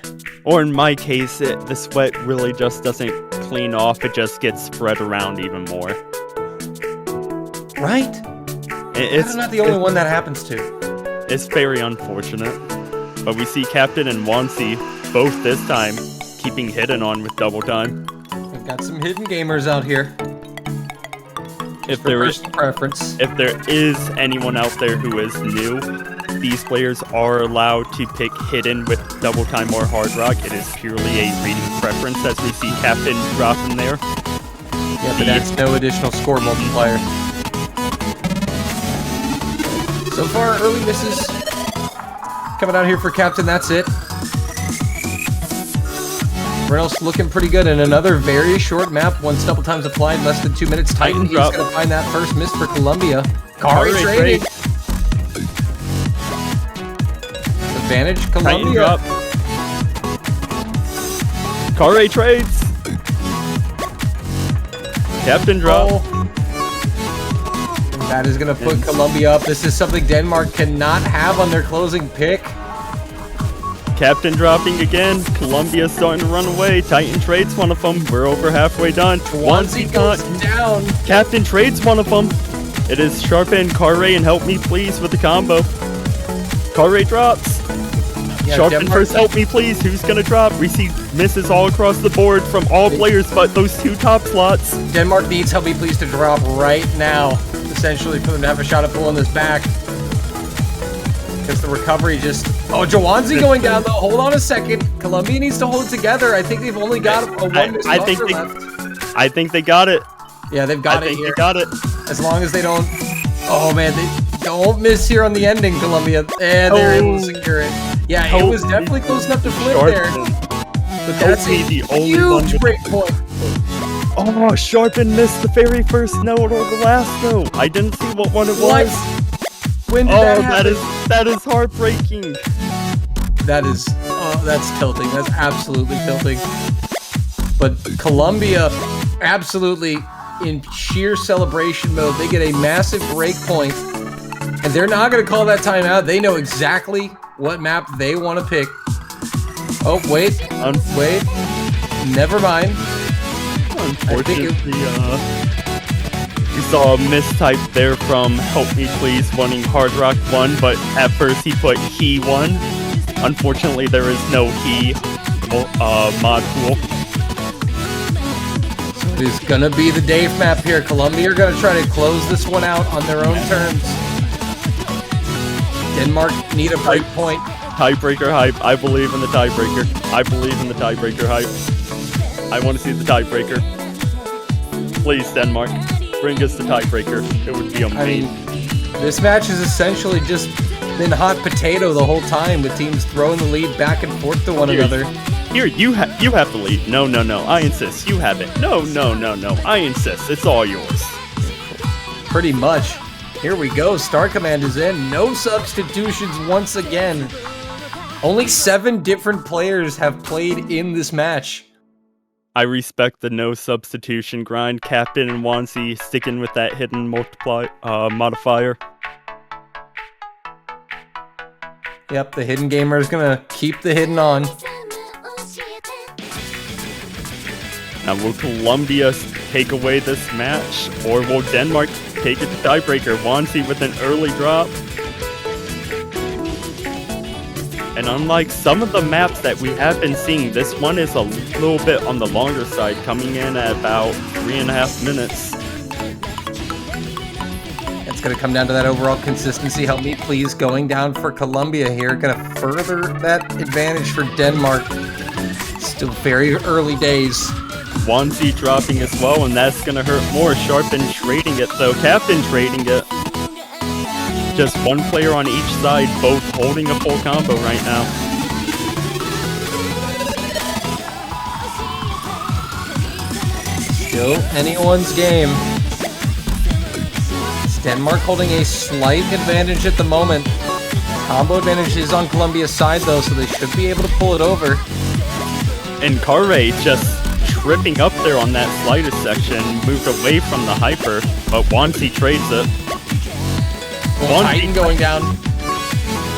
Or in my case, the sweat really just doesn't clean off, it just gets spread around even more. Right? It's not the only one that happens to. It's very unfortunate. But we see Captain and Wansi both this time keeping hidden on with double time. We've got some hidden gamers out here. If there is preference. If there is anyone out there who is new, these players are allowed to pick hidden with double time or hard rock. It is purely a reading preference, as we see Captain drop in there. Yeah, but that's no additional score multiplier. So far, early misses coming out here for Captain. That's it. Everyone else looking pretty good, and another very short map. Once double time's applied, less than 2 minutes. Titan, he's going to find that first miss for Colombia. Kari trading. Advantage, Colombia. Kari trades. Captain drop. Oh. That is going to put Colombia up. This is something Denmark cannot have on their closing pick. Captain dropping again. Colombia starting to run away. Titan trades one of them. We're over halfway done. Wansi goes down. Captain trades one of them. It is Sharp and Carre, and help me please with the combo. Carre drops. Yeah, Sharpen first, help me please. Who's gonna drop? We see misses all across the board from all players but those 2 top slots. Denmark needs help me please to drop right now, essentially, for them to have a shot at pulling this back. Because the recovery just... Oh, Jawanzi going down, though. Hold on a second. Colombia needs to hold it together. I think they've only got a one missed left. I think they got it. Yeah, they've got it here. They got it. As long as they don't... Oh, man, they don't miss here on the ending, Colombia. And they're able to secure it. Yeah, it was definitely close enough to flip there. But that's a huge break point. Oh, Sharpen missed the very first note or the last note. I didn't see what one it was. When did that happen? That is heartbreaking. That's tilting. That's absolutely tilting. But Colombia absolutely in sheer celebration mode. They get a massive break point, and they're not going to call that timeout. They know exactly what map they want to pick. Oh, wait. Wait. Never mind. Unfortunately, we saw a mistype there from Help Me Please wanting Hard Rock 1, but at first he put He 1. Unfortunately, there is no He mod pool. So it is going to be the Dave map here. Colombia are going to try to close this one out on their own terms. Denmark need a break point. Tiebreaker hype. I believe in the tiebreaker. I believe in the tiebreaker hype. I want to see the tiebreaker. Please, Denmark, bring us the tiebreaker. It would be amazing. I mean, this match has essentially just been hot potato the whole time, with teams throwing the lead back and forth to one another. Here, you have the lead. No, I insist. You have it. No. I insist. It's all yours. Pretty much. Here we go. Star Command is in. No substitutions once again. Only 7 different players have played in this match. I respect the no substitution grind. Captain and Wansi sticking with that hidden modifier. Yep, the hidden gamer is gonna keep the hidden on. Now, will Colombia take away this match, or will Denmark take it to tiebreaker? Wansi with an early drop. And unlike some of the maps that we have been seeing, this one is a little bit on the longer side, coming in at about 3.5 minutes. It's going to come down to that overall consistency. Help me please, going down for Colombia here. Going to further that advantage for Denmark. Still very early days. Wansi dropping as well, and that's going to hurt more. Sharpen trading it, though. Captain trading it. Just one player on each side, both holding a full combo right now. Still anyone's game. It's Denmark holding a slight advantage at the moment. Combo advantage is on Colombia's side, though, so they should be able to pull it over. And Kare just tripping up there on that slightest section, moved away from the hyper, but Wansi trades it. Titan going down.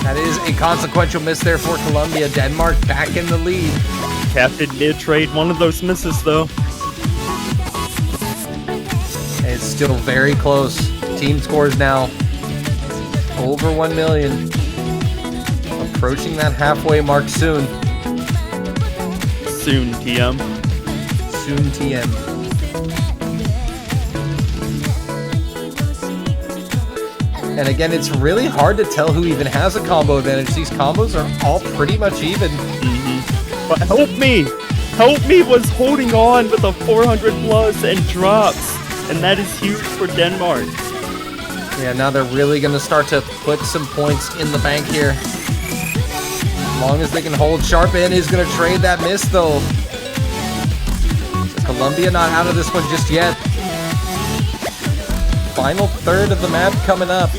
That is a consequential miss there for Colombia. Denmark back in the lead. Captain did trade one of those misses, though. It's still very close. Team scores now over 1 million. Approaching that halfway mark soon. Soon, TM. Soon, TM. And again, it's really hard to tell who even has a combo advantage. These combos are all pretty much even. But Help Me was holding on with a 400 plus and drops. And that is huge for Denmark. Yeah, now they're really going to start to put some points in the bank here. As long as they can hold. Sharpen is going to trade that miss, though. So Colombia not out of this one just yet. Final third of the map coming up.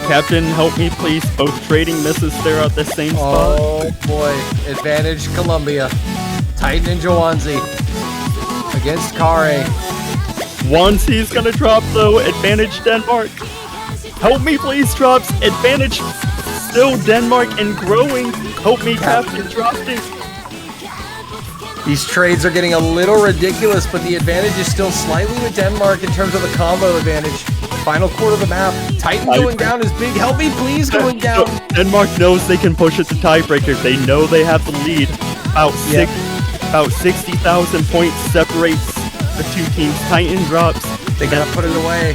Captain, Help Me Please. Both trading misses there at the same spot. Oh boy. Advantage Colombia. Titan and Joanzi against Kare. Wansi's gonna drop though. Advantage Denmark. Help Me Please drops. Advantage still Denmark and growing. Help Me Captain dropping. These trades are getting a little ridiculous, but the advantage is still slightly with Denmark in terms of the combo advantage. Final quarter of the map. Titan going down is big. Help Me Please going down. Denmark knows they can push it to tiebreaker. They know they have the lead. About 60,000 points separates the two teams. Titan drops. They gotta put it away.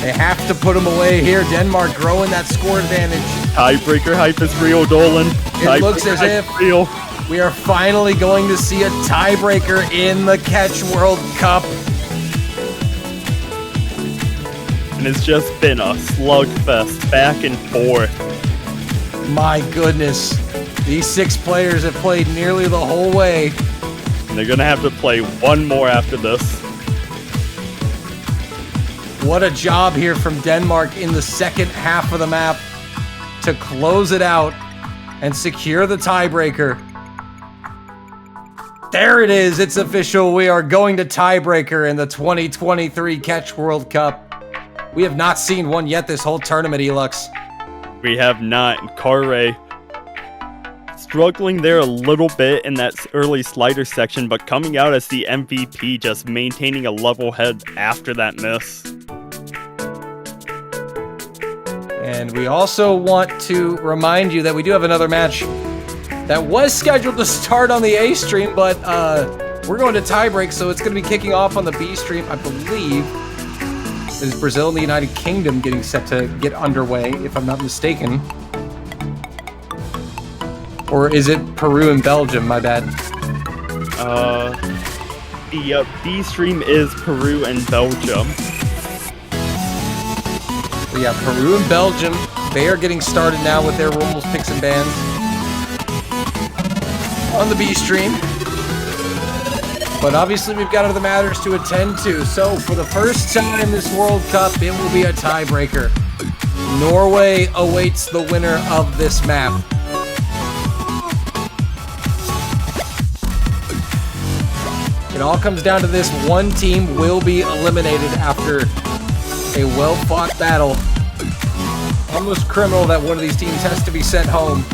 They have to put them away here. Denmark growing that score advantage. Tiebreaker hype is real, Dolan. It looks as if we are finally going to see a tiebreaker in the Catch World Cup. And it's just been a slugfest back and forth. My goodness. These 6 players have played nearly the whole way. And they're gonna have to play one more after this. What a job here from Denmark in the second half of the map to close it out and secure the tiebreaker. There it is. It's official. We are going to tiebreaker in the 2023 Catch World Cup. We have not seen one yet this whole tournament, Elux. We have not. Kare struggling there a little bit in that early slider section, but coming out as the MVP, just maintaining a level head after that miss. And we also want to remind you that we do have another match that was scheduled to start on the A stream, but we're going to tiebreak, so it's going to be kicking off on the B stream, I believe. Is Brazil and the United Kingdom getting set to get underway, if I'm not mistaken? Or is it Peru and Belgium? My bad. The B stream is Peru and Belgium. So yeah, Peru and Belgium, they are getting started now with their rules, picks, and bans on the B stream. But obviously we've got other matters to attend to. So for the first time this World Cup, it will be a tiebreaker. Norway awaits the winner of this map. It all comes down to this. One team will be eliminated after a well-fought battle. Almost criminal that one of these teams has to be sent home.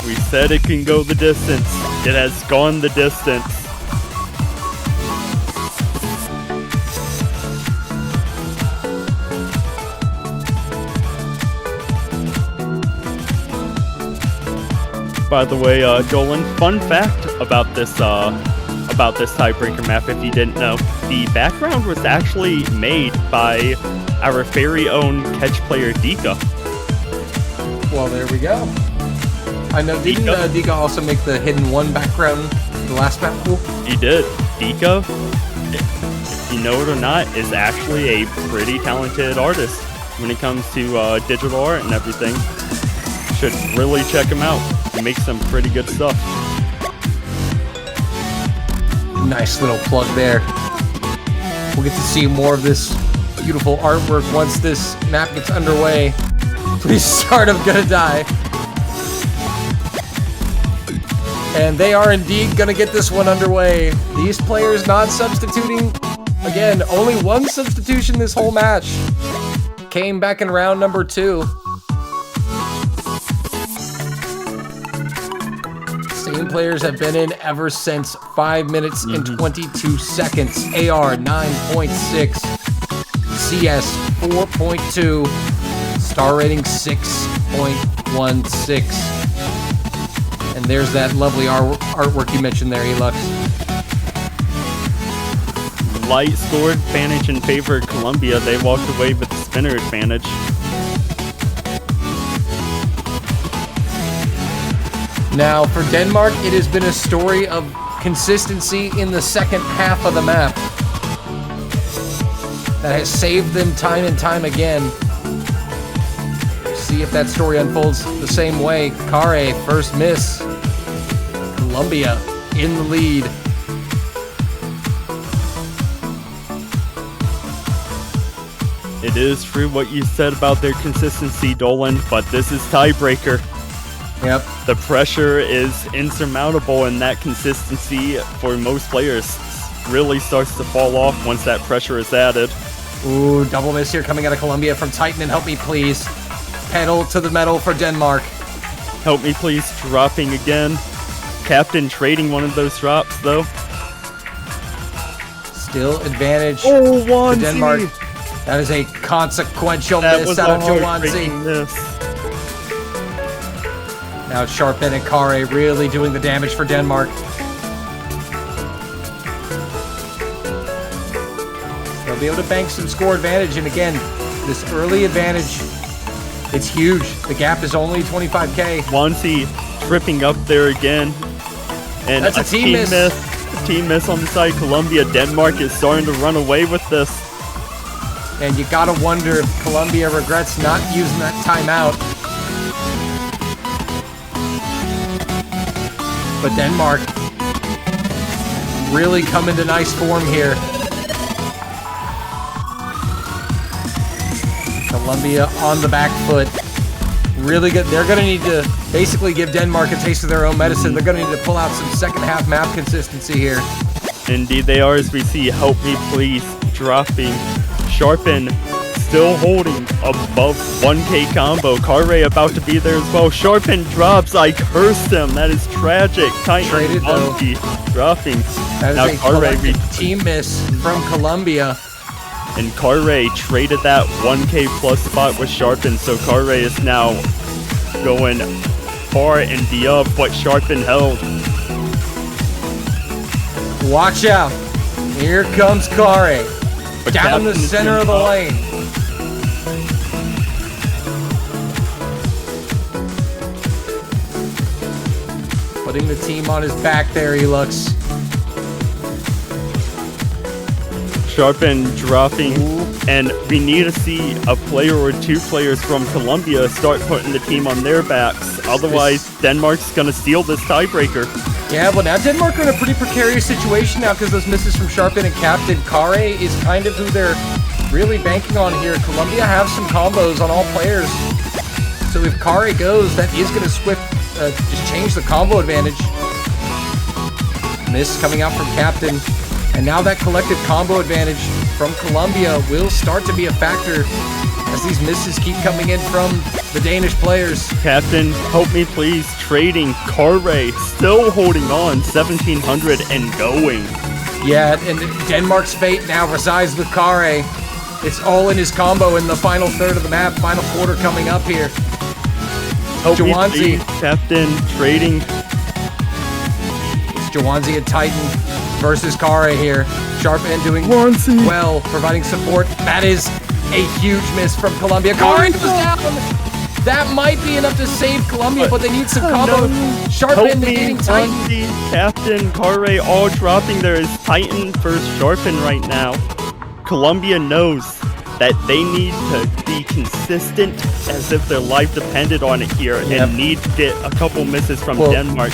We said it can go the distance. It has gone the distance. By the way, Dolan, fun fact about this tiebreaker map, if you didn't know, the background was actually made by our very own catch player Dika. Well, there we go. I know, didn't Dika also make the hidden one background the last map pool? He did. Dika, if you know it or not, is actually a pretty talented artist when it comes to digital art and everything. Should really check him out. He makes some pretty good stuff. Nice little plug there. We'll get to see more of this beautiful artwork once this map gets underway. Please start, I'm gonna die. And they are indeed gonna get this one underway. These players not substituting. Again, only one substitution this whole match. Came back in round number 2. Same players have been in ever since. 5 minutes and 22 seconds. AR 9.6. CS 4.2. Star rating 6.16. And there's that lovely artwork you mentioned there, Elux. Light score advantage in favor of Colombia. They walked away with the spinner advantage. Now, for Denmark, it has been a story of consistency in the second half of the map that has saved them time and time again. See if that story unfolds the same way. Kare, first miss. Colombia in the lead. It is true what you said about their consistency, Dolan, but this is tiebreaker. Yep. The pressure is insurmountable, and that consistency for most players really starts to fall off once that pressure is added. Ooh, double miss here coming out of Colombia from Titan, and help me please. Pedal to the metal for Denmark. Help me please, dropping again. Captain trading one of those drops though. Still advantage to Denmark. That is a consequential miss out of Joanzi. Now Sharpen and Kare really doing the damage for Denmark. They'll be able to bank some score advantage, and again, this early advantage, it's huge. The gap is only 25k. Wanzi tripping up there again. And that's a team miss. A team miss on the side of Colombia. Denmark is starting to run away with this. And you gotta wonder if Colombia regrets not using that timeout. But Denmark really coming to nice form here. Colombia on the back foot. really good. They're going to need to basically give Denmark a taste of their own medicine. They're going to need to pull out some second half map consistency here. Indeed they are, as we see Help Me Please dropping. Sharpen still holding above 1K combo. Carre about to be there as well. Sharpen drops. I cursed him. That is tragic. Titan Traded, Monkey dropping. That Now is a Carre collective team miss from Colombia. and Carre traded that 1K plus spot with Sharpen, so Carre is now going far and beyond what Sharpen held. Watch out. Here comes Carre. But Down the Captain is center of the up. lane. Putting the team on his back there, he looks. Sharpen dropping, and we need to see a player or two players from Colombia start putting the team on their backs. Otherwise, Denmark's gonna steal this tiebreaker. Yeah, well now Denmark are in a pretty precarious situation now because those misses from Sharpen and Captain. Carre is kind of who they're really banking on here. Colombia have some combos on all players. So if Carre goes, that is going to just change the combo advantage. Miss coming out from Captain. And now that collective combo advantage from Colombia will start to be a factor as these misses keep coming in from the Danish players. Captain, help me please. Trading. Carre still holding on. 1700 and going. Yeah, and Denmark's fate now resides with Carre. It's all in his combo in the final third of the map. Final quarter coming up here. Help me Jawanzi. please, Captain, trading. It's Jawanzi and Titan versus Carre here. Sharpen doing Jawanzi. well, providing support. That is a huge miss from Colombia. Carre goes down. That might be enough to save Colombia, but they need some combo. Help Sharpen me, negating Titan. Jawanzi, Captain, Carre all dropping. There is Titan versus Sharpen right now. Colombia knows that they need to be consistent as if their life depended on it here, Yep. and need to get a couple misses from Well, Denmark.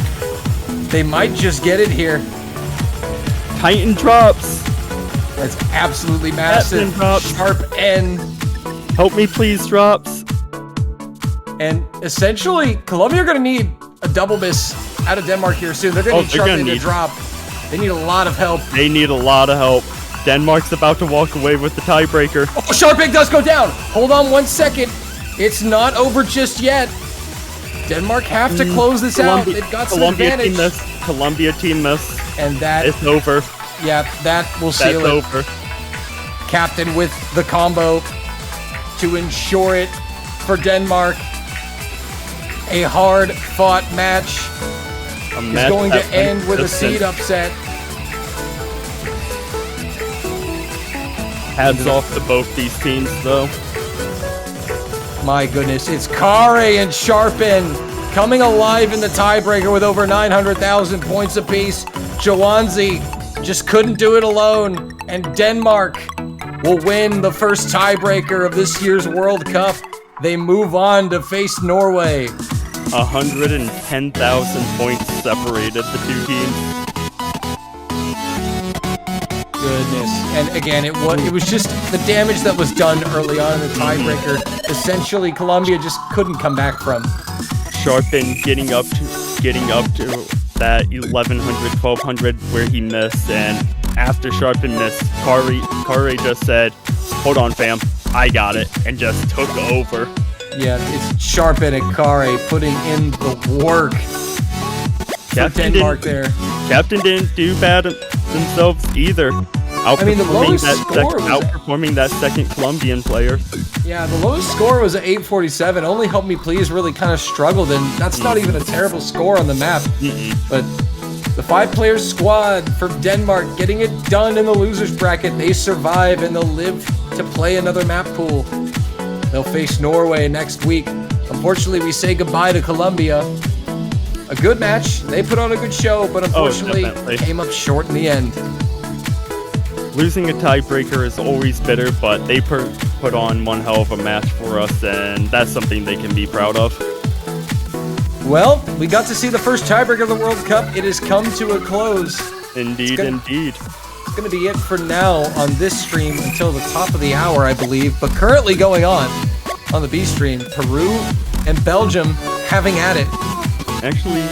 They might just get it here. Titan drops. That's absolutely massive. Captain drops. Sharp N. Help me please drops. And essentially, Colombia are going to need a double miss out of Denmark here soon. They're going to need they're Sharpen gonna to need- drop. They need a lot of help. They need a lot of help. Denmark's about to walk away with the tiebreaker. Oh, Sharpen does go down. Hold on 1 second. It's not over just yet. Denmark have to close this out. They've got some Colombia advantage. team miss. Colombia team miss. And that, It's over. yeah, that will That's seal it. over. Captain with the combo to ensure it for Denmark. A hard-fought match A is match going to that went end with a distant. seed upset. Hats off to both these teams, though. My goodness, it's Carre and Sharpen coming alive in the tiebreaker with over 900,000 points apiece. Jawanzi just couldn't do it alone, and Denmark will win the first tiebreaker of this year's World Cup. They move on to face Norway. 110,000 points separated the two teams. Goodness. And again, it was just the damage that was done early on in the tiebreaker. Essentially, Colombia just couldn't come back from. Sharpen getting up to that 1100, 1200 where he missed, and after Sharpen missed, Carre just said, "Hold on, fam, I got it," and just took over. Yeah, it's Sharpen and Carre putting in the work for Denmark there. Captain didn't do bad themselves either. The lowest score was outperforming that second Colombian player. Yeah, the lowest score was at 847. Only Help Me Please really kind of struggled, and that's not even a terrible score on the map. But the 5-player squad for Denmark getting it done in the losers bracket. They survive and they'll live to play another map pool. They'll face Norway next week. Unfortunately, we say goodbye to Colombia. A good match. They put on a good show, but unfortunately definitely. came up short in the end. Losing a tiebreaker is always bitter, but they put on one hell of a match for us, and that's something they can be proud of. Well, we got to see the first tiebreaker of the World Cup. It has come to a close. Indeed, indeed. It's going to be it for now on this stream until the top of the hour, I believe. But currently going on the B stream, Peru and Belgium having at it. Actually,